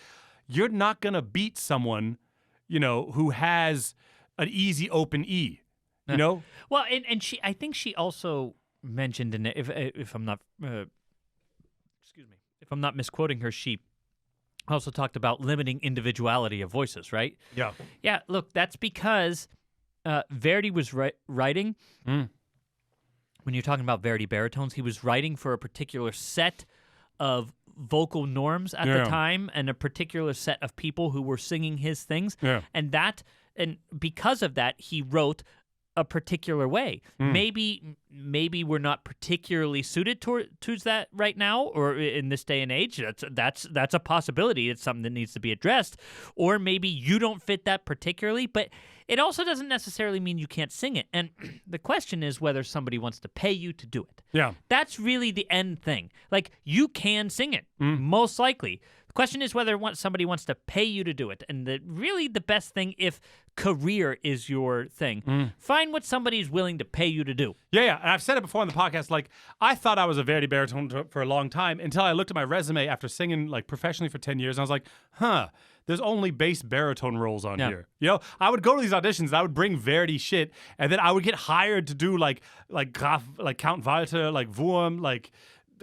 you're not going to beat someone, you know, who has an easy open E. You know? well, and I think she also mentioned in it, if I'm not if I'm not misquoting her, she also talked about limiting individuality of voices, right? Yeah. Yeah, look, that's because Verdi was writing, when you're talking about Verdi baritones, he was writing for a particular set of vocal norms at the time and a particular set of people who were singing his things. Yeah. And because of that, he wrote a particular way. Maybe we're not particularly suited towards that right now, or in this day and age. That's a possibility. It's something that needs to be addressed. Or maybe you don't fit that particularly, but it also doesn't necessarily mean you can't sing it. And the question is whether somebody wants to pay you to do it. Yeah. That's really the end thing. Like, you can sing it, most likely. The Question is whether somebody wants to pay you to do it. And really the best thing, if career is your thing, find what somebody's willing to pay you to do. Yeah. And I've said it before on the podcast. Like, I thought I was a Verdi baritone for a long time until I looked at my resume after singing like professionally for 10 years. And I was like, there's only bass baritone roles on here. You know, I would go to these auditions and I would bring Verdi shit, and then I would get hired to do like Count Walter, like Wurm, like,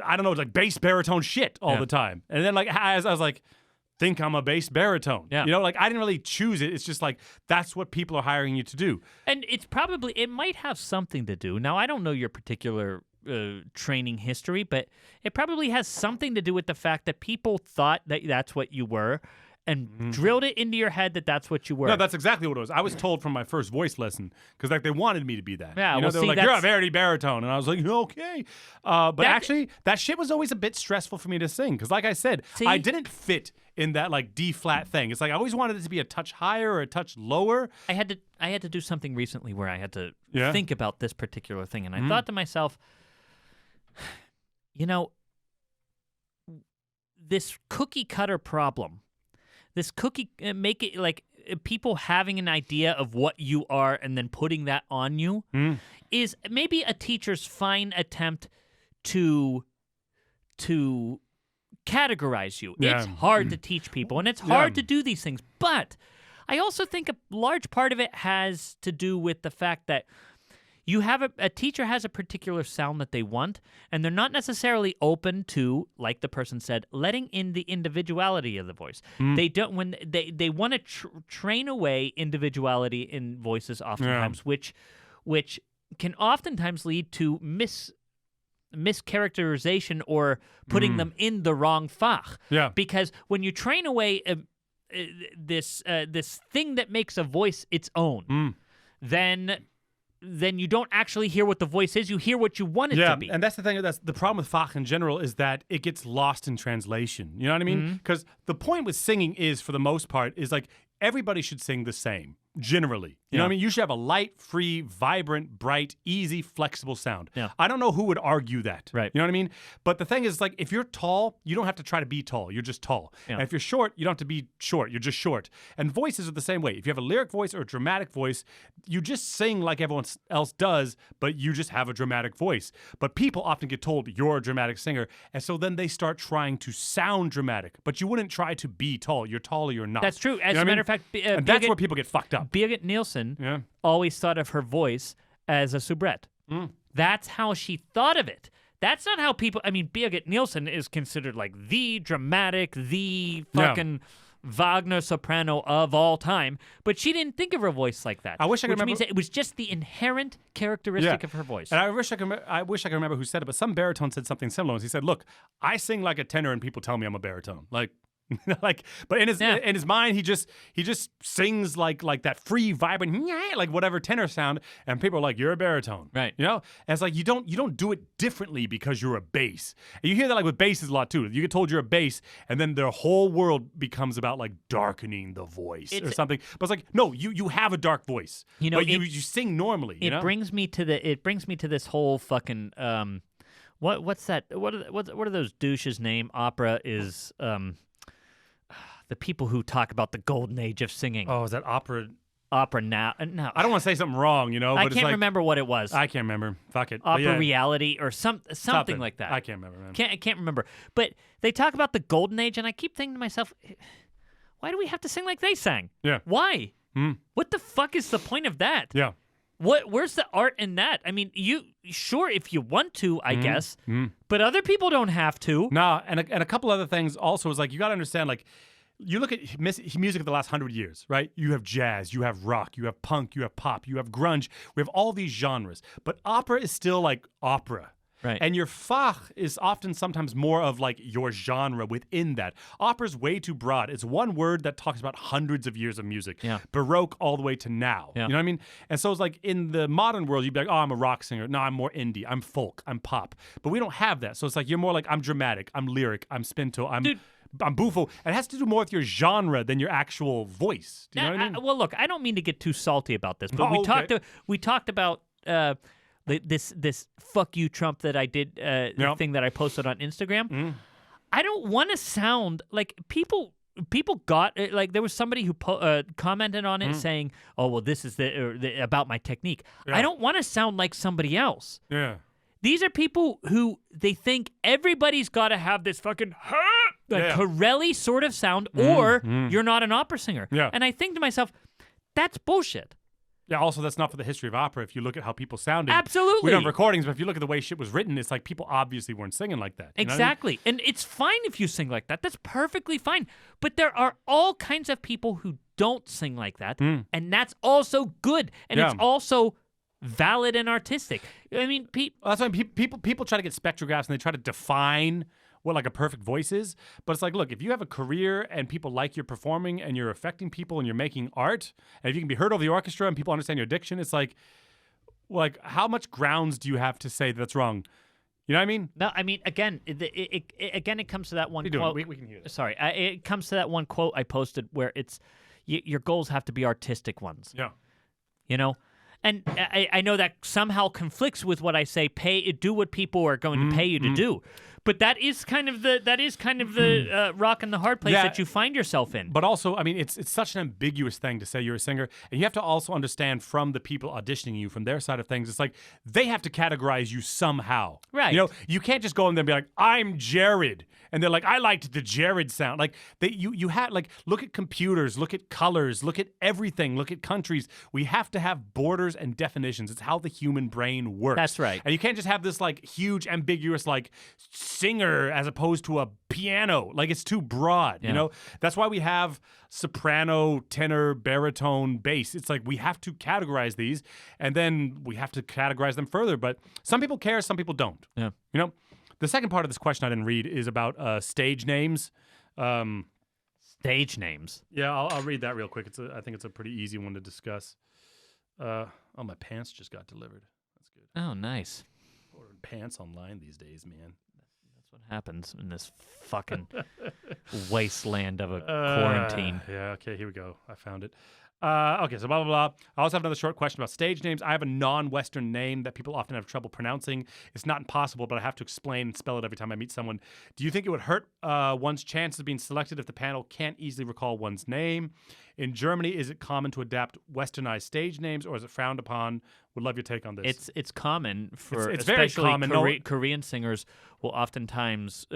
I don't know, like bass baritone shit all the time. And then like as I was like, think I'm a bass baritone. Yeah. You know, like I didn't really choose it. It's just like that's what people are hiring you to do. And it might have something to do. Now, I don't know your particular training history, but it probably has something to do with the fact that people thought that that's what you were and drilled it into your head that that's what you were. No, that's exactly what it was. I was told from my first voice lesson because like they wanted me to be that. Yeah, you know, well, they were see, like, "You're a Verdi baritone," and I was like, "Okay." But actually, that shit was always a bit stressful for me to sing because, like I said, I didn't fit in that like D flat thing. It's like I always wanted it to be a touch higher or a touch lower. I had to do something recently where I had to Yeah. think about this particular thing, and I thought to myself, you know, this cookie cutter problem. This make it like people having an idea of what you are and then putting that on you is maybe a teacher's fine attempt to categorize you. Yeah. It's hard to teach people, and it's hard to do these things. But I also think a large part of it has to do with the fact that you have a teacher has a particular sound that they want, and they're not necessarily open to, like the person said, letting in the individuality of the voice. They don't when they want to train away individuality in voices oftentimes, which can oftentimes lead to mischaracterization or putting them in the wrong fach. Yeah. Because when you train away this thing that makes a voice its own, then you don't actually hear what the voice is. You hear what you want it to be. And that's the thing. That's the problem with Fach in general is that it gets lost in translation. You know what I mean? Because the point with singing is, for the most part, is like everybody should sing the same. Generally. You know what I mean? You should have a light, free, vibrant, bright, easy, flexible sound. Yeah. I don't know who would argue that. Right. You know what I mean? But the thing is, like, if you're tall, you don't have to try to be tall. You're just tall. Yeah. And if you're short, you don't have to be short. You're just short. And voices are the same way. If you have a lyric voice or a dramatic voice, you just sing like everyone else does, but you just have a dramatic voice. But people often get told you're a dramatic singer, and so then they start trying to sound dramatic. But you wouldn't try to be tall. You're tall or you're not. That's true. As You know a what I matter mean? of fact, and that's where people get fucked up. Birgit Nielsen Yeah. always thought of her voice as a soubrette. That's how she thought of it. That's not how people. I mean, Birgit Nielsen is considered like the dramatic, the fucking Wagner soprano of all time, but she didn't think of her voice like that. I wish I could which remember. means that it was just the inherent characteristic of her voice. And I wish I could remember who said it, but some baritone said something similar. He said, "Look, I sing like a tenor, and people tell me I'm a baritone." But in his mind, he just sings like that free, vibrant, like whatever tenor sound, and people are like, "You're a baritone," Right. You know, and it's like you don't do it differently because you're a bass. And you hear that like with basses a lot too. You get told you're a bass, and then their whole world becomes about like darkening the voice or something. But it's like, no, you have a dark voice. You know, but you sing normally. It brings me to this whole fucking what's that? What are those douches name? Opera is the people who talk about the golden age of singing. Oh, is that opera? Opera now? No, I don't want to say something wrong, you know. I But can't it's like, remember what it was. I can't remember. Fuck it. But Opera yeah, reality or something like that. I can't remember, man. I can't remember. But they talk about the golden age, and I keep thinking to myself, why do we have to sing like they sang? Yeah. Why? What the fuck is the point of that? Yeah. Where's the art in that? I mean, sure if you want to, I guess, but other people don't have to. No, and a couple other things also is like you got to understand, like, you look at music of the last 100 years, right? You have jazz, you have rock, you have punk, you have pop, you have grunge. We have all these genres, but opera is still like opera. Right. And your Fach is often sometimes more of like your genre within that. Opera's way too broad. It's one word that talks about hundreds of years of music. Yeah. Baroque all the way to now. Yeah. You know what I mean? And so it's like in the modern world, you'd be like, oh, I'm a rock singer. No, I'm more indie. I'm folk. I'm pop. But we don't have that. So it's like you're more like, I'm dramatic. I'm lyric. I'm spinto. I'm buffo. And it has to do more with your genre than your actual voice. Do you know what I mean? Well, look, I don't mean to get too salty about this, but we talked about this fuck you Trump that I did thing that I posted on Instagram. I don't want to sound like people got like there was somebody who commented on it saying, "Oh, well, this is about my technique." Yeah. I don't want to sound like somebody else. Yeah. These are people who they think everybody's got to have this fucking Corelli sort of sound, or you're not an opera singer. Yeah. And I think to myself, that's bullshit. Yeah, also, that's not for the history of opera. If you look at how people sounded. Absolutely. We don't have recordings, but if you look at the way shit was written, it's like people obviously weren't singing like that. You know what I mean? Exactly. And it's fine if you sing like that. That's perfectly fine. But there are all kinds of people who don't sing like that, and that's also good. And it's also valid and artistic. I mean, Well, that's why people try to get spectrographs and they try to define what like a perfect voice is. But it's like, look, if you have a career and people like you're performing and you're affecting people and you're making art, and if you can be heard over the orchestra and people understand your diction, it's like how much grounds do you have to say that's wrong? You know what I mean? No, I mean, again, it comes to that one quote. We can hear that. Sorry, it comes to that one quote I posted where it's your goals have to be artistic ones. Yeah. You know? And I know that somehow conflicts with what I say. Do what people are going to pay you to do, but that is kind of the rock and the hard place that you find yourself in. But also, I mean, it's such an ambiguous thing to say you're a singer, and you have to also understand from the people auditioning you, from their side of things, it's like they have to categorize you somehow. Right. You know, you can't just go in there and be like, I'm Jared. And they're like, I liked the Jared sound. Like you had look at computers, look at colors, look at everything, look at countries. We have to have borders and definitions. It's how the human brain works. That's right. And you can't just have this like huge ambiguous like singer as opposed to a piano. Like it's too broad. Yeah. You know, that's why we have soprano, tenor, baritone, bass. It's like we have to categorize these, and then we have to categorize them further. But some people care, some people don't. Yeah. You know. The second part of this question I didn't read is about stage names. Stage names. Yeah, I'll read that real quick. I think it's a pretty easy one to discuss. Oh, my pants just got delivered. That's good. Oh, nice. Ordering pants online these days, man. That's what happens in this fucking wasteland of a quarantine. Yeah, okay, here we go. I found it. Okay, so blah, blah, blah. I also have another short question about stage names. I have a non-Western name that people often have trouble pronouncing. It's not impossible, but I have to explain and spell it every time I meet someone. Do you think it would hurt one's chances of being selected if the panel can't easily recall one's name? In Germany, is it common to adapt Westernized stage names, or is it frowned upon? Would love your take on this. It's common for It's very especially common. Korean singers will oftentimes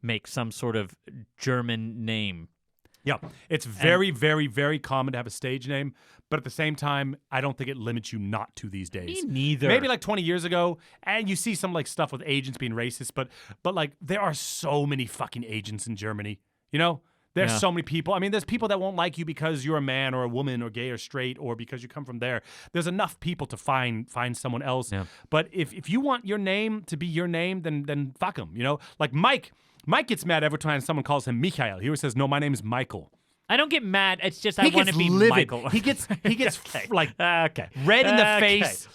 make some sort of German name. Yeah, it's very, very, very common to have a stage name, but at the same time, I don't think it limits you not to these days. Me neither. Maybe like 20 years ago, and you see some like stuff with agents being racist, but like there are so many fucking agents in Germany. You know, there's so many people. I mean, there's people that won't like you because you're a man or a woman or gay or straight or because you come from there. There's enough people to find someone else. Yeah. But if you want your name to be your name, then fuck them. You know, like Mike. Mike gets mad every time someone calls him Michael. He always says, "No, my name is Michael." I don't get mad. It's just I want to be livid. Michael. He gets okay. like okay. red in the face.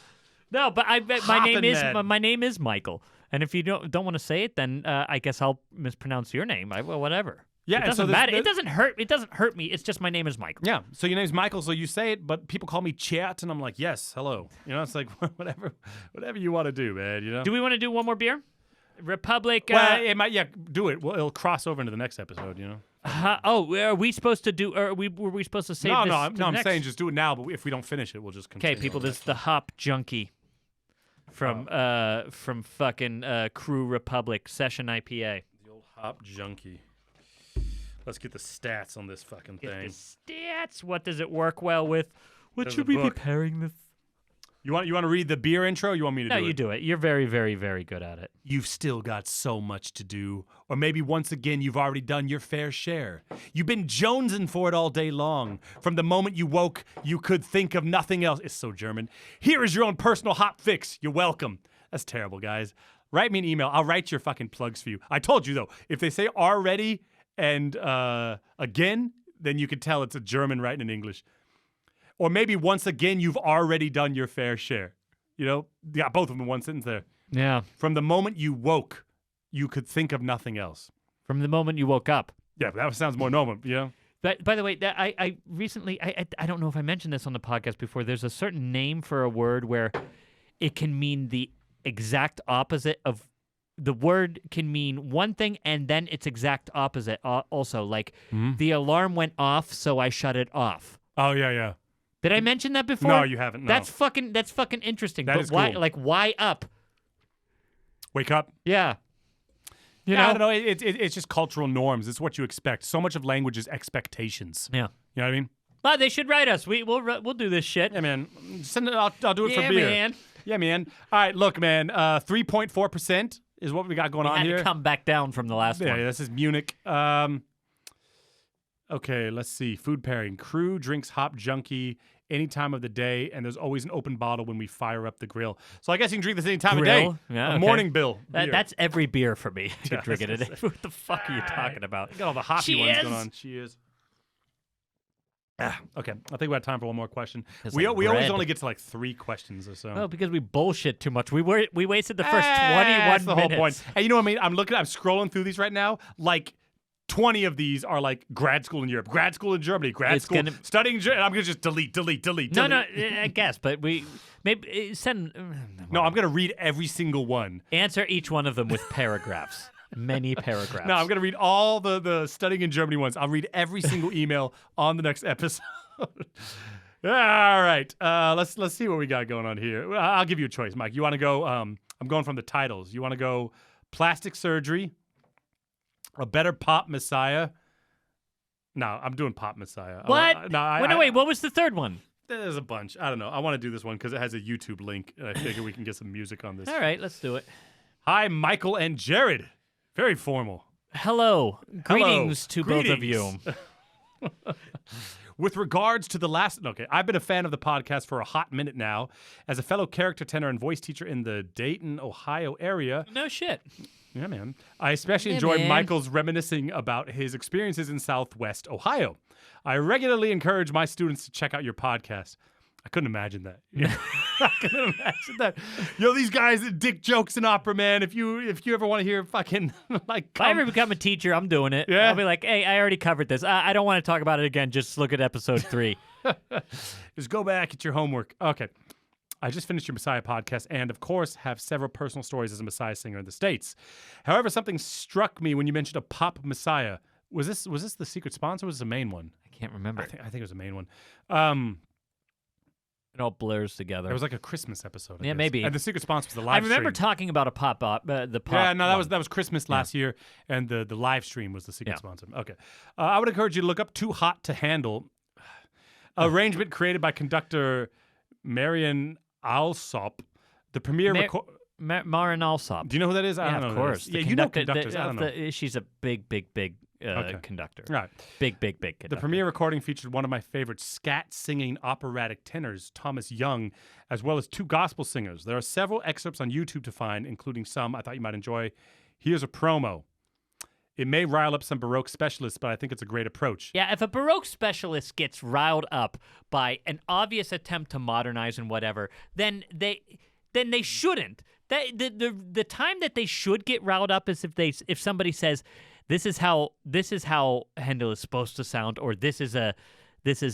No, but I bet my name is Michael. And if you don't want to say it, then I guess I'll mispronounce your name. Well, whatever. Yeah, it doesn't matter. It doesn't hurt. It doesn't hurt me. It's just my name is Michael. Yeah. So your name's Michael, so you say it, but people call me Chet, and I'm like, yes, hello. You know, it's like whatever you want to do, man. You know. Do we want to do one more beer? Republic. Well, it might. Yeah, do it. Well, it'll cross over into the next episode. You know. Are we supposed to do? Or were we supposed to save no, this? I'm saying just do it now. But if we don't finish it, we'll just continue. Okay, people. This is the Hop Junkie from fucking Crew Republic Session IPA. The old Hop Junkie. Let's get the stats on this fucking thing. Get the stats. What does it work well with? What There's should we be pairing this? You want to read the beer intro? Or you want me to do it? No, you do it. You're very, very, very good at it. You've still got so much to do. Or maybe once again, you've already done your fair share. You've been jonesing for it all day long. From the moment you woke, you could think of nothing else. It's so German. Here is your own personal hop fix. You're welcome. That's terrible, guys. Write me an email. I'll write your fucking plugs for you. I told you, though, if they say already and again, then you can tell it's a German writing in English. Or maybe once again, you've already done your fair share. You know, yeah, both of them in one sentence there. Yeah. From the moment you woke, you could think of nothing else. From the moment you woke up. Yeah, but that sounds more normal, you know? But by the way, I recently, I don't know if I mentioned this on the podcast before, there's a certain name for a word where it can mean the exact opposite of the word can mean one thing and then its exact opposite also. Like, the alarm went off, so I shut it off. Oh, yeah. Did I mention that before? No, you haven't. No. That's fucking interesting. That but is why cool. like why up? Wake up. Yeah. You I know? don't know. It's just cultural norms. It's what you expect. So much of language is expectations. Yeah. You know what I mean? Well, they should write us. We'll do this shit. Yeah, man. Send it. I'll do it for Yeah, beer. man. Yeah, man. All right, look, man. 3.4% is what we got going on Had here. to come back down from the last Yeah, one. this is Munich. Okay, let's see. Food pairing. Crew drinks Hop Junkie any time of the day, and there's always an open bottle when we fire up the grill. So I guess you can drink this any time of Grill? day. Yeah, A okay. morning bill. beer. That's every beer for me. To Yeah, drink it. that's Today. What the fuck are you talking about? Got all the hoppy ones Cheers. going on. Cheers. Okay, I think we have time for one more question. It's We like always bread. only get to like 3 questions or so. Oh, because we bullshit too much. We wasted the first 21 That's the whole minutes. point. And you know what I mean? I'm scrolling through these right now. Like 20 of these are like grad school in Europe, grad school in Germany, grad It's school gonna- studying. I'm gonna just delete. No, I guess, but we maybe send. No, I'm gonna read every single one. Answer each one of them with paragraphs. Many paragraphs. No, I'm gonna read all the studying in Germany ones. I'll read every single email on the next episode. All right, let's see what we got going on here. I'll give you a choice, Mike. You want to go? I'm going from the titles. You want to go plastic surgery, a better pop messiah? No, I'm doing pop messiah. What? Wait, what was the third one? There's a bunch. I don't know. I want to do this one because it has a YouTube link, and I figure we can get some music on this. All right, let's do it. Hi, Michael and Jared. Very formal. Hello. Greetings to both of Greetings. you. With regards to the last, okay, I've been a fan of the podcast for a hot minute now. As a fellow character tenor and voice teacher in the Dayton, Ohio area, No shit. yeah, man, I especially Yeah, enjoy man. Michael's reminiscing about his experiences in Southwest Ohio. I regularly encourage my students to check out your podcast. I couldn't imagine that. I couldn't imagine that. Yo, these guys, dick jokes in opera, man. If you ever want to hear fucking like, If I ever become a teacher, I'm doing it. Yeah? I'll be like, hey, I already covered this. I don't want to talk about it again. Just look at episode 3. just go back at your homework. Okay. I just finished your Messiah podcast and, of course, have several personal stories as a Messiah singer in the States. However, something struck me when you mentioned a pop Messiah. Was this the secret sponsor or was this the main one? I can't remember. I think it was the main one. It all blurs together. It was like a Christmas episode. I Yeah, guess. maybe. And the secret sponsor was the I live remember stream. talking about a pop, the pop. Yeah, no, one. that was Christmas last year, and the live stream was the secret Yeah. sponsor. Okay, I would encourage you to look up "Too Hot to Handle," arrangement created by conductor Marian Alsop, the premier. Marin Alsop. Do you know who that is? I Yeah, don't know of who that course. is. The Yeah, you know conductor- conductors. I don't know. She's a big Okay. conductor. All right. Big conductor. The premiere recording featured one of my favorite scat singing operatic tenors, Thomas Young, as well as 2 gospel singers. There are several excerpts on YouTube to find, including some I thought you might enjoy. Here's a promo. It may rile up some Baroque specialists, but I think it's a great approach. Yeah, if a Baroque specialist gets riled up by an obvious attempt to modernize and whatever, then they shouldn't. The time that they should get riled up is if somebody says, this is how Handel is supposed to sound, or this is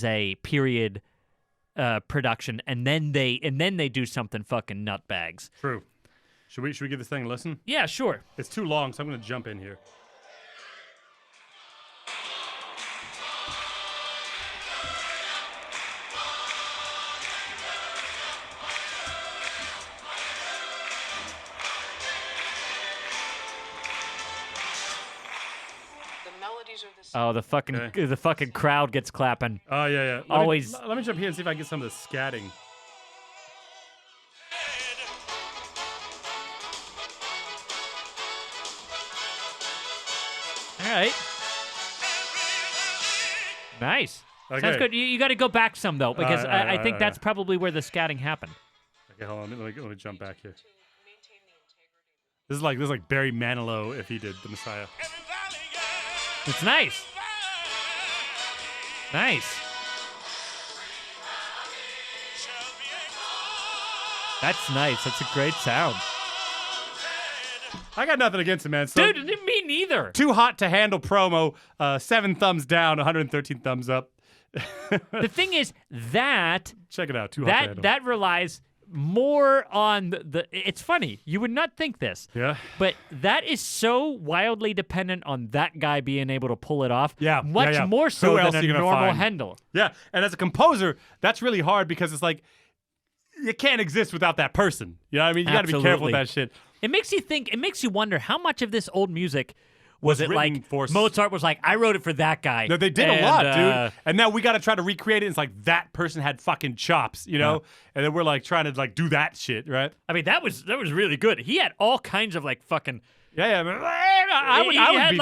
a period production, and then they do something fucking nutbags. True. Should we give this thing a listen? Yeah, sure. It's too long, so I'm going to jump in here. The melodies are the same. Oh, the fucking crowd gets clapping. Oh, yeah. Always- Let me jump here and see if I can get some of the scatting. All right. Nice. Sounds Okay. good. You got to go back some though, because All right, I think all that's right. probably where the scatting happened. Okay, hold on. Let me jump back here. To maintain the integrity. This is like Barry Manilow if he did the Messiah. It's nice. Nice. That's nice. That's a great sound. I got nothing against it, man. So, Dude, me neither. Too Hot to Handle promo. 7 thumbs down, 113 thumbs up. The thing is that Check it out. Too Hot to Handle. that relies more on the. It's funny. You would not think this. Yeah. But that is so wildly dependent on that guy being able to pull it off. Yeah, Much yeah. more so Who else than are you a gonna normal find? Handel. Yeah, and as a composer, that's really hard because it's like you can't exist without that person. You know what I mean? You got to be careful with Absolutely. that shit. It makes you think. It makes you wonder how much of this old music was it written like for Mozart was like, I wrote it for that guy. No, they did And, a lot, dude. And now we got to try to recreate it. It's like that person had fucking chops, you know? And then we're like trying to like do that shit, right? I mean, that was really good. He had all kinds of like fucking. Yeah, man. I would he had be.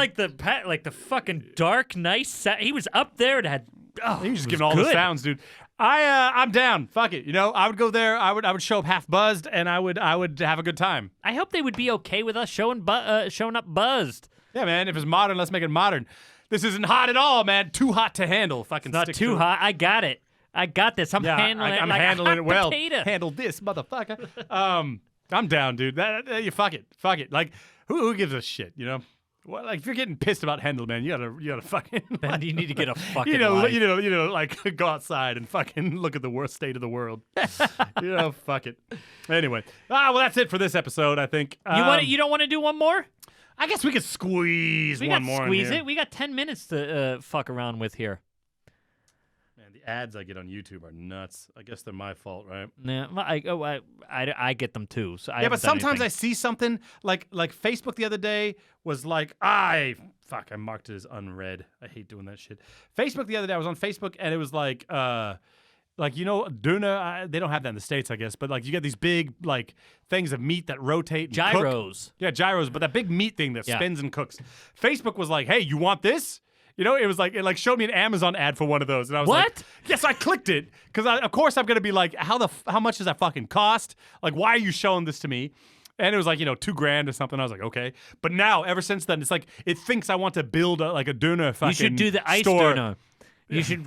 like the fucking dark, nice. He was up there and had. Oh, He was just it giving all the good. sounds, dude. I'm down. Fuck it. You know, I would go there. I would show up half buzzed, and I would have a good time. I hope they would be okay with us showing up buzzed. Yeah, man. If it's modern, let's make it modern. This isn't hot at all, man. Too hot to handle. Fucking Not stick too to it. hot. I got it. I got this. I'm Yeah, handling it I'm like handling a hot it well. potato. Handle this, motherfucker. I'm down, dude. You fuck it. Like, who gives a shit? You know, well, like if you're getting pissed about Handel, man, you gotta fucking. Then like, you need to get a fucking you know, life. like go outside and fucking look at the worst state of the world. You know, fuck it. Anyway, well, that's it for this episode. I think You don't want to do one more? I guess we could squeeze We one got more. squeeze in here. it. We got 10 minutes to fuck around with here. Man, the ads I get on YouTube are nuts. I guess they're my fault, right? Yeah, well, I get them too. So Yeah, but sometimes I see something like Facebook the other day was like, I marked it as unread. I hate doing that shit. Facebook the other day, I was on Facebook and it was like you know, Duna, they don't have that in the States, I guess, but like you get these big like things of meat that rotate and cook. gyros. Yeah, gyros, but that big meat thing that Yeah. spins and cooks. Facebook was like, hey, you want this? You know, it like showed me an Amazon ad for one of those, and I was like, What? yes, I clicked it because of course I'm gonna be like, how much does that fucking cost? Like, why are you showing this to me? And it was like, you know, $2,000 or something. I was like, okay. But now, ever since then, it's like it thinks I want to build like a Duna fucking You should do the ice store. Döner. You should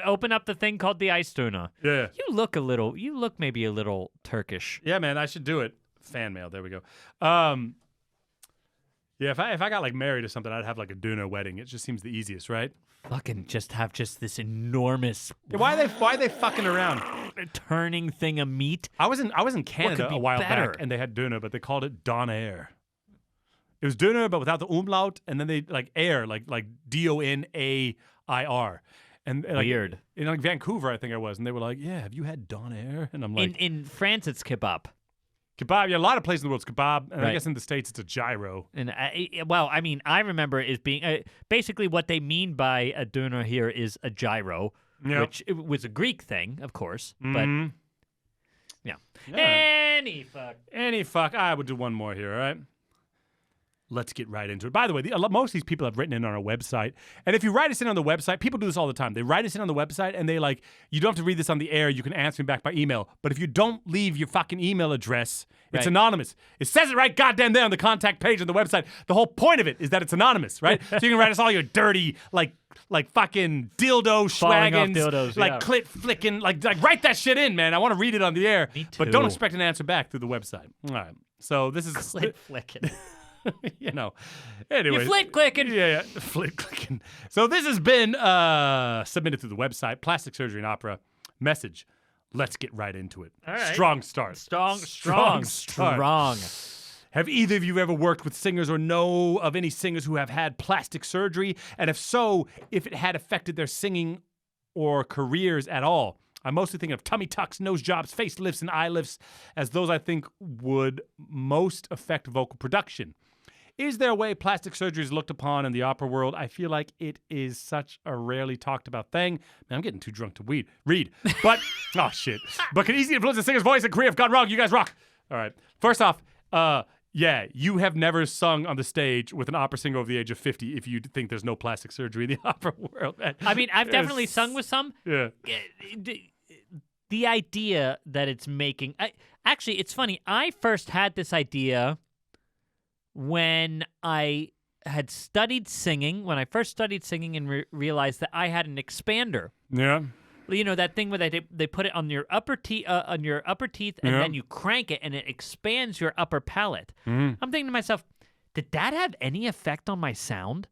open up the thing called the ice Döner. Yeah. You look maybe a little Turkish. Yeah, man, I should do it. Fan mail. There we go. Yeah, if I got like married or something, I'd have like a Duna wedding. It just seems the easiest, right? Fucking just have this enormous Yeah, why are they fucking around? turning thing of meat. I was in Canada be a while better? back, and they had Duna, but they called it Donair. It was Duna, but without the umlaut, and then they like air, like Donair, and like, Weird. in like Vancouver, I think I was, and they were like, "Yeah, have you had Donair?" And I'm like, In France, it's kebab. "Kebab." Yeah, a lot of places in the world it's kebab, and I Right. guess in the States it's a gyro. And I remember it as being basically what they mean by a doner here is a gyro, Yeah. which it was a Greek thing, of course. But Mhm. yeah. Yeah. Any fuck. I would do one more here, all right? Let's get right into it. By the way, most of these people have written in on our website. And if you write us in on the website, people do this all the time. They write us in on the website and they like, you don't have to read this on the air. You can answer me back by email. But if you don't leave your fucking email address, it's Right. anonymous. It says it right goddamn there on the contact page on the website. The whole point of it is that it's anonymous, right? So you can write us all your dirty, like fucking dildo Falling off schwaggins, dildos, like yeah. clit flicking, like write that shit in, man. I want to read it on the air. Me But don't too. expect an answer back through the website. All right. So this is Clit flicking. you know. Anyway. You flit clicking. Yeah, flit clicking. So this has been submitted through the website, Plastic Surgery and Opera. Message. Let's get right into it. All right. Strong start. Strong. start. Have either of you ever worked with singers or know of any singers who have had plastic surgery? And if so, if it had affected their singing or careers at all? I'm mostly thinking of tummy tucks, nose jobs, facelifts, and eye lifts as those I think would most affect vocal production. Is there a way plastic surgery is looked upon in the opera world? I feel like it is such a rarely talked about thing. Man, I'm getting too drunk to read. But, oh shit. But can easily influence a singer's voice and career if gone wrong. You guys rock. All right. First off, yeah, you have never sung on the stage with an opera singer over the age of 50 if you think there's no plastic surgery in the opera world. Man. I mean, I've definitely Yes. sung with some. Yeah. The idea that it's making. Actually, it's funny. I first had this idea when I had studied singing, when I first studied singing and realized that I had an expander. Yeah. You know that thing where they put it on your upper teeth, and Yeah. then you crank it, and it expands your upper palate. Mhm. I'm thinking to myself, did that have any effect on my sound?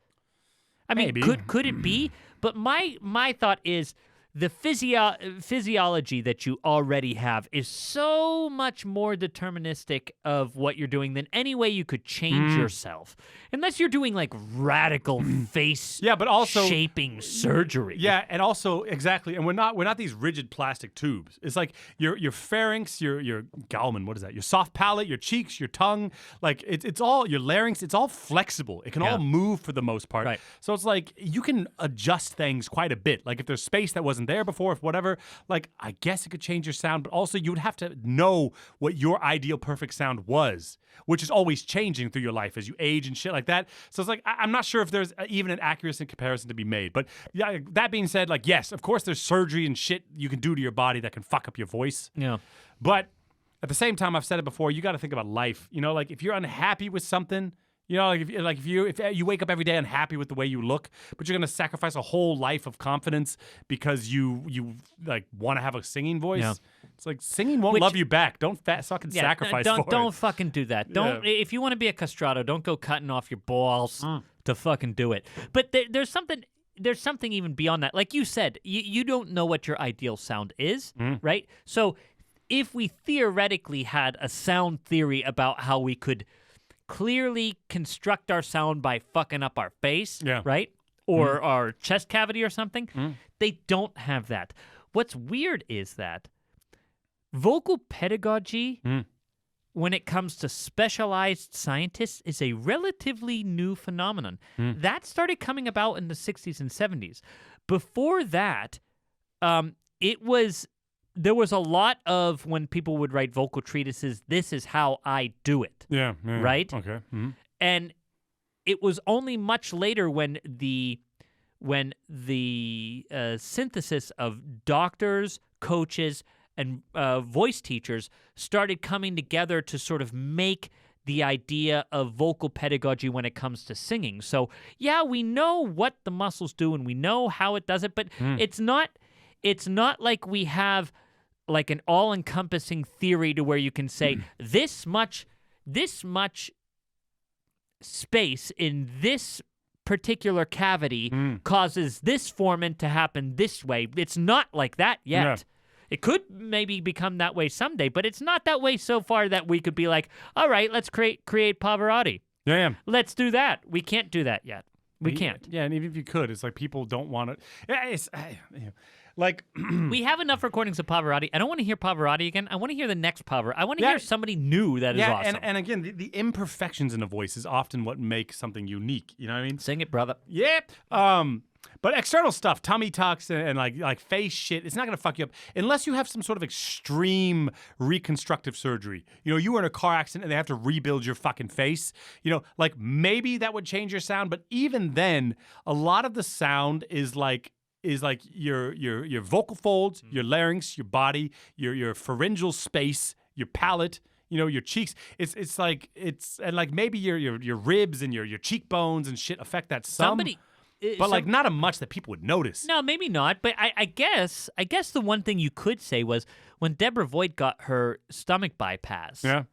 I mean, Maybe. could it be? But my thought is, the physiology that you already have is so much more deterministic of what you're doing than any way you could change yourself, unless you're doing like radical face but also shaping surgery. Yeah, and also exactly, and we're not these rigid plastic tubes. It's like your pharynx, your Gallman, what is that? Your soft palate, your cheeks, your tongue, like it's all your larynx. It's all flexible. It can all move for the most part. Right. So it's like you can adjust things quite a bit. Like if there's space that wasn't there before, if whatever, like I guess it could change your sound, but also you would have to know what your ideal perfect sound was, which is always changing through your life as you age and shit like that. So it's like I'm not sure if there's even an accurate comparison to be made. But yeah, that being said, like yes, of course there's surgery and shit you can do to your body that can fuck up your voice. Yeah. But at the same time, I've said it before, you got to think about life. You know, like if you're unhappy with something, you know, if you wake up every day unhappy with the way you look, but you're gonna sacrifice a whole life of confidence because you like want to have a singing voice. Yeah. It's like singing won't love you back. Don't fucking sacrifice for don't it. fucking do that. Don't if you want to be a castrato, don't go cutting off your balls to fucking do it. But there's something even beyond that. Like you said, you don't know what your ideal sound is, right? So if we theoretically had a sound theory about how we could clearly construct our sound by fucking up our face, right? Or our chest cavity or something. They don't have that. What's weird is that vocal pedagogy, when it comes to specialized scientists, is a relatively new phenomenon. That started coming about in the 60s and 70s. Before that, there was a lot of when people would write vocal treatises, this is how I do it. Yeah. Right? Okay. And it was only much later when the synthesis of doctors, coaches, and voice teachers started coming together to sort of make the idea of vocal pedagogy when it comes to singing. So, yeah, we know what the muscles do and we know how it does it, but it's not like we have like an all-encompassing theory to where you can say this much space in this particular cavity causes this foramen to happen this way. It's not like that yet. Yeah. It could maybe become that way someday, but it's not that way so far that we could be like, all right, let's create Pavarotti. Yeah. Let's do that. We can't do that yet. We can't. Yeah, and even if you could, it's like people don't want it. It's like we have enough recordings of Pavarotti. I don't want to hear Pavarotti again. I want to hear the next Pavarotti. I want to hear somebody new that is awesome. And again, the imperfections in a voice is often what makes something unique. You know what I mean? Sing it, brother. Yeah. But external stuff, tummy tucks and like face shit, it's not gonna fuck you up unless you have some sort of extreme reconstructive surgery. You know, you were in a car accident and they have to rebuild your fucking face. You know, like maybe that would change your sound, but even then, a lot of the sound is like your vocal folds, your larynx, your body, your pharyngeal space, your palate. You know, your cheeks. It's like maybe your ribs and your cheekbones and shit affect that some. But like not a much that people would notice. No, maybe not. But I guess the one thing you could say was when Deborah Voigt got her stomach bypass. Yeah.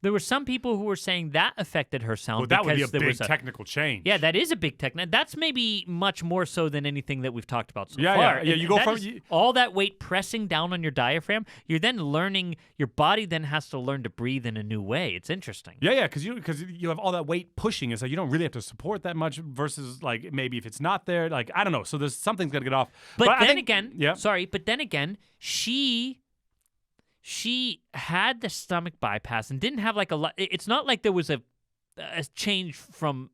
There were some people who were saying that affected her sound. Well, that would be a there big was technical change. Yeah, that is a big technical. That's maybe much more so than anything that we've talked about so Yeah, far. yeah. You go from all that weight pressing down on your diaphragm. You're then learning. Your body then has to learn to breathe in a new way. It's interesting. Yeah, because you have all that weight pushing, and so you don't really have to support that much. Versus like maybe if it's not there, like I don't know. So there's something's gonna get off. But then again, she had the stomach bypass and didn't have like a lot. It's not like there was a change from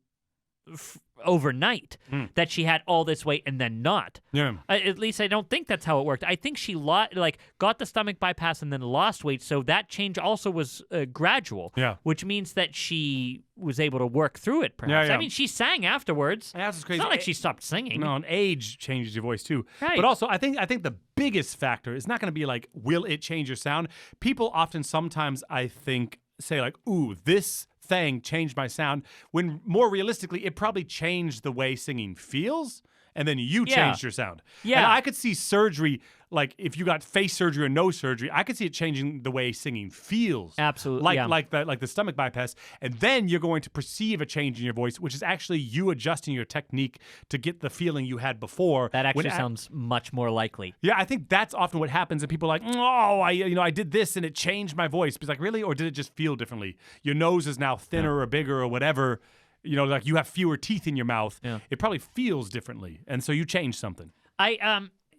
overnight that she had all this weight and then not. Yeah. At least I don't think that's how it worked. I think she got the stomach bypass and then lost weight, so that change also was gradual. Yeah. Which means that she was able to work through it. Perhaps. Yeah. I mean, she sang afterwards. Yeah, that's crazy. It's not like she stopped singing. No, and age changes your voice too. Right. But also, I think the biggest factor is not going to be like, will it change your sound? People often sometimes, I think, say like, ooh, this thing changed my sound, when more realistically, it probably changed the way singing feels and then you Yeah. changed your sound. Yeah. And I could see surgery, like if you got face surgery or no surgery, I could see it changing the way singing feels. Absolutely, Like yeah. like the stomach bypass, and then you're going to perceive a change in your voice, which is actually you adjusting your technique to get the feeling you had before. That When actually sounds much more likely. Yeah, I think that's often what happens, and people are like, oh, I did this and it changed my voice. It's like, really, or did it just feel differently? Your nose is now thinner or bigger or whatever. Like you have fewer teeth in your mouth. Yeah. It probably feels differently, and so you change something.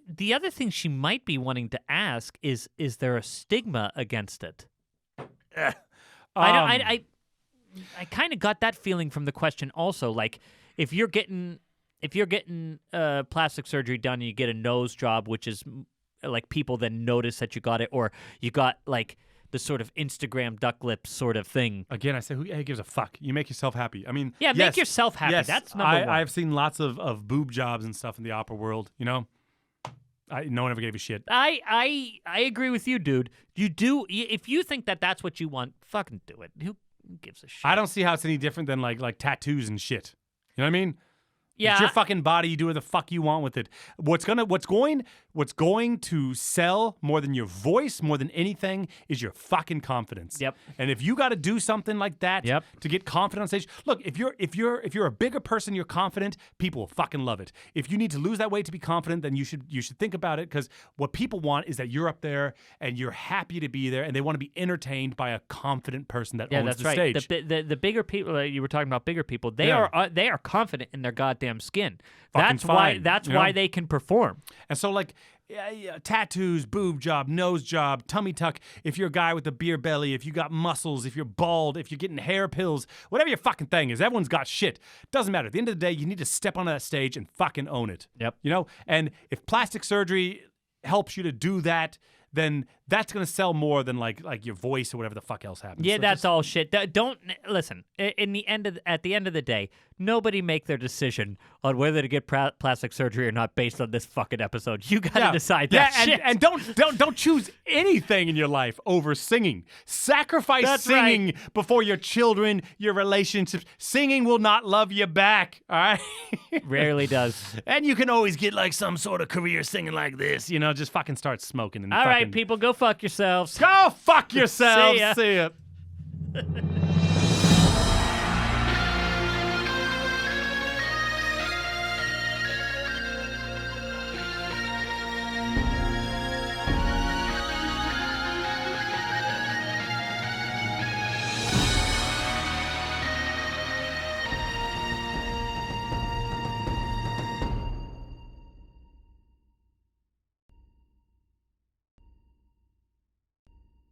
The other thing she might be wanting to ask is there a stigma against it? I kind of got that feeling from the question also. Like, if you're getting plastic surgery done and you get a nose job, which is like people then notice that you got it, or you got like the sort of Instagram duck lips sort of thing. Again, I say, who gives a fuck? You make yourself happy. I mean, Yeah, yes, make yourself happy. Yes, That's number one. I've seen lots of boob jobs and stuff in the opera world. No one ever gave a shit. I agree with you, dude. If you think that that's what you want, fucking do it. Who gives a shit? I don't see how it's any different than like tattoos and shit. You know what I mean? Yeah, It's your fucking body. You do what the fuck you want with it. What's going to sell more than your voice, more than anything, is your fucking confidence. Yep. And if you got to do something like that Yep. to get confident on stage, look, if you're a bigger person, you're confident, people will fucking love it. If you need to lose that weight to be confident, then you should think about it, because what people want is that you're up there and you're happy to be there, and they want to be entertained by a confident person that Yeah, owns that's the right. stage. The bigger people, you were talking about bigger people. They Yeah. are confident in their goddamn skin. Fucking That's why. fine, That's you know? why they can perform. And so, like, tattoos, boob job, nose job, tummy tuck, if you're a guy with a beer belly, if you got muscles, if you're bald, if you're getting hair pills, whatever your fucking thing is, everyone's got shit. Doesn't matter. At the end of the day, you need to step onto that stage and fucking own it. Yep. And if plastic surgery helps you to do that, then that's going to sell more than like your voice or whatever the fuck else happens. Yeah, So that's just- all shit. Don't listen. At the end of the day, nobody make their decision on whether to get plastic surgery or not based on this fucking episode. You got to decide that shit. And don't choose anything in your life over singing. Sacrifice That's singing before your children, your relationships. Singing will not love you back. All right. Rarely does. And you can always get like some sort of career singing like this. Just fucking start smoking. And All right, people, go fuck yourselves. Go fuck yourselves. See ya. See ya.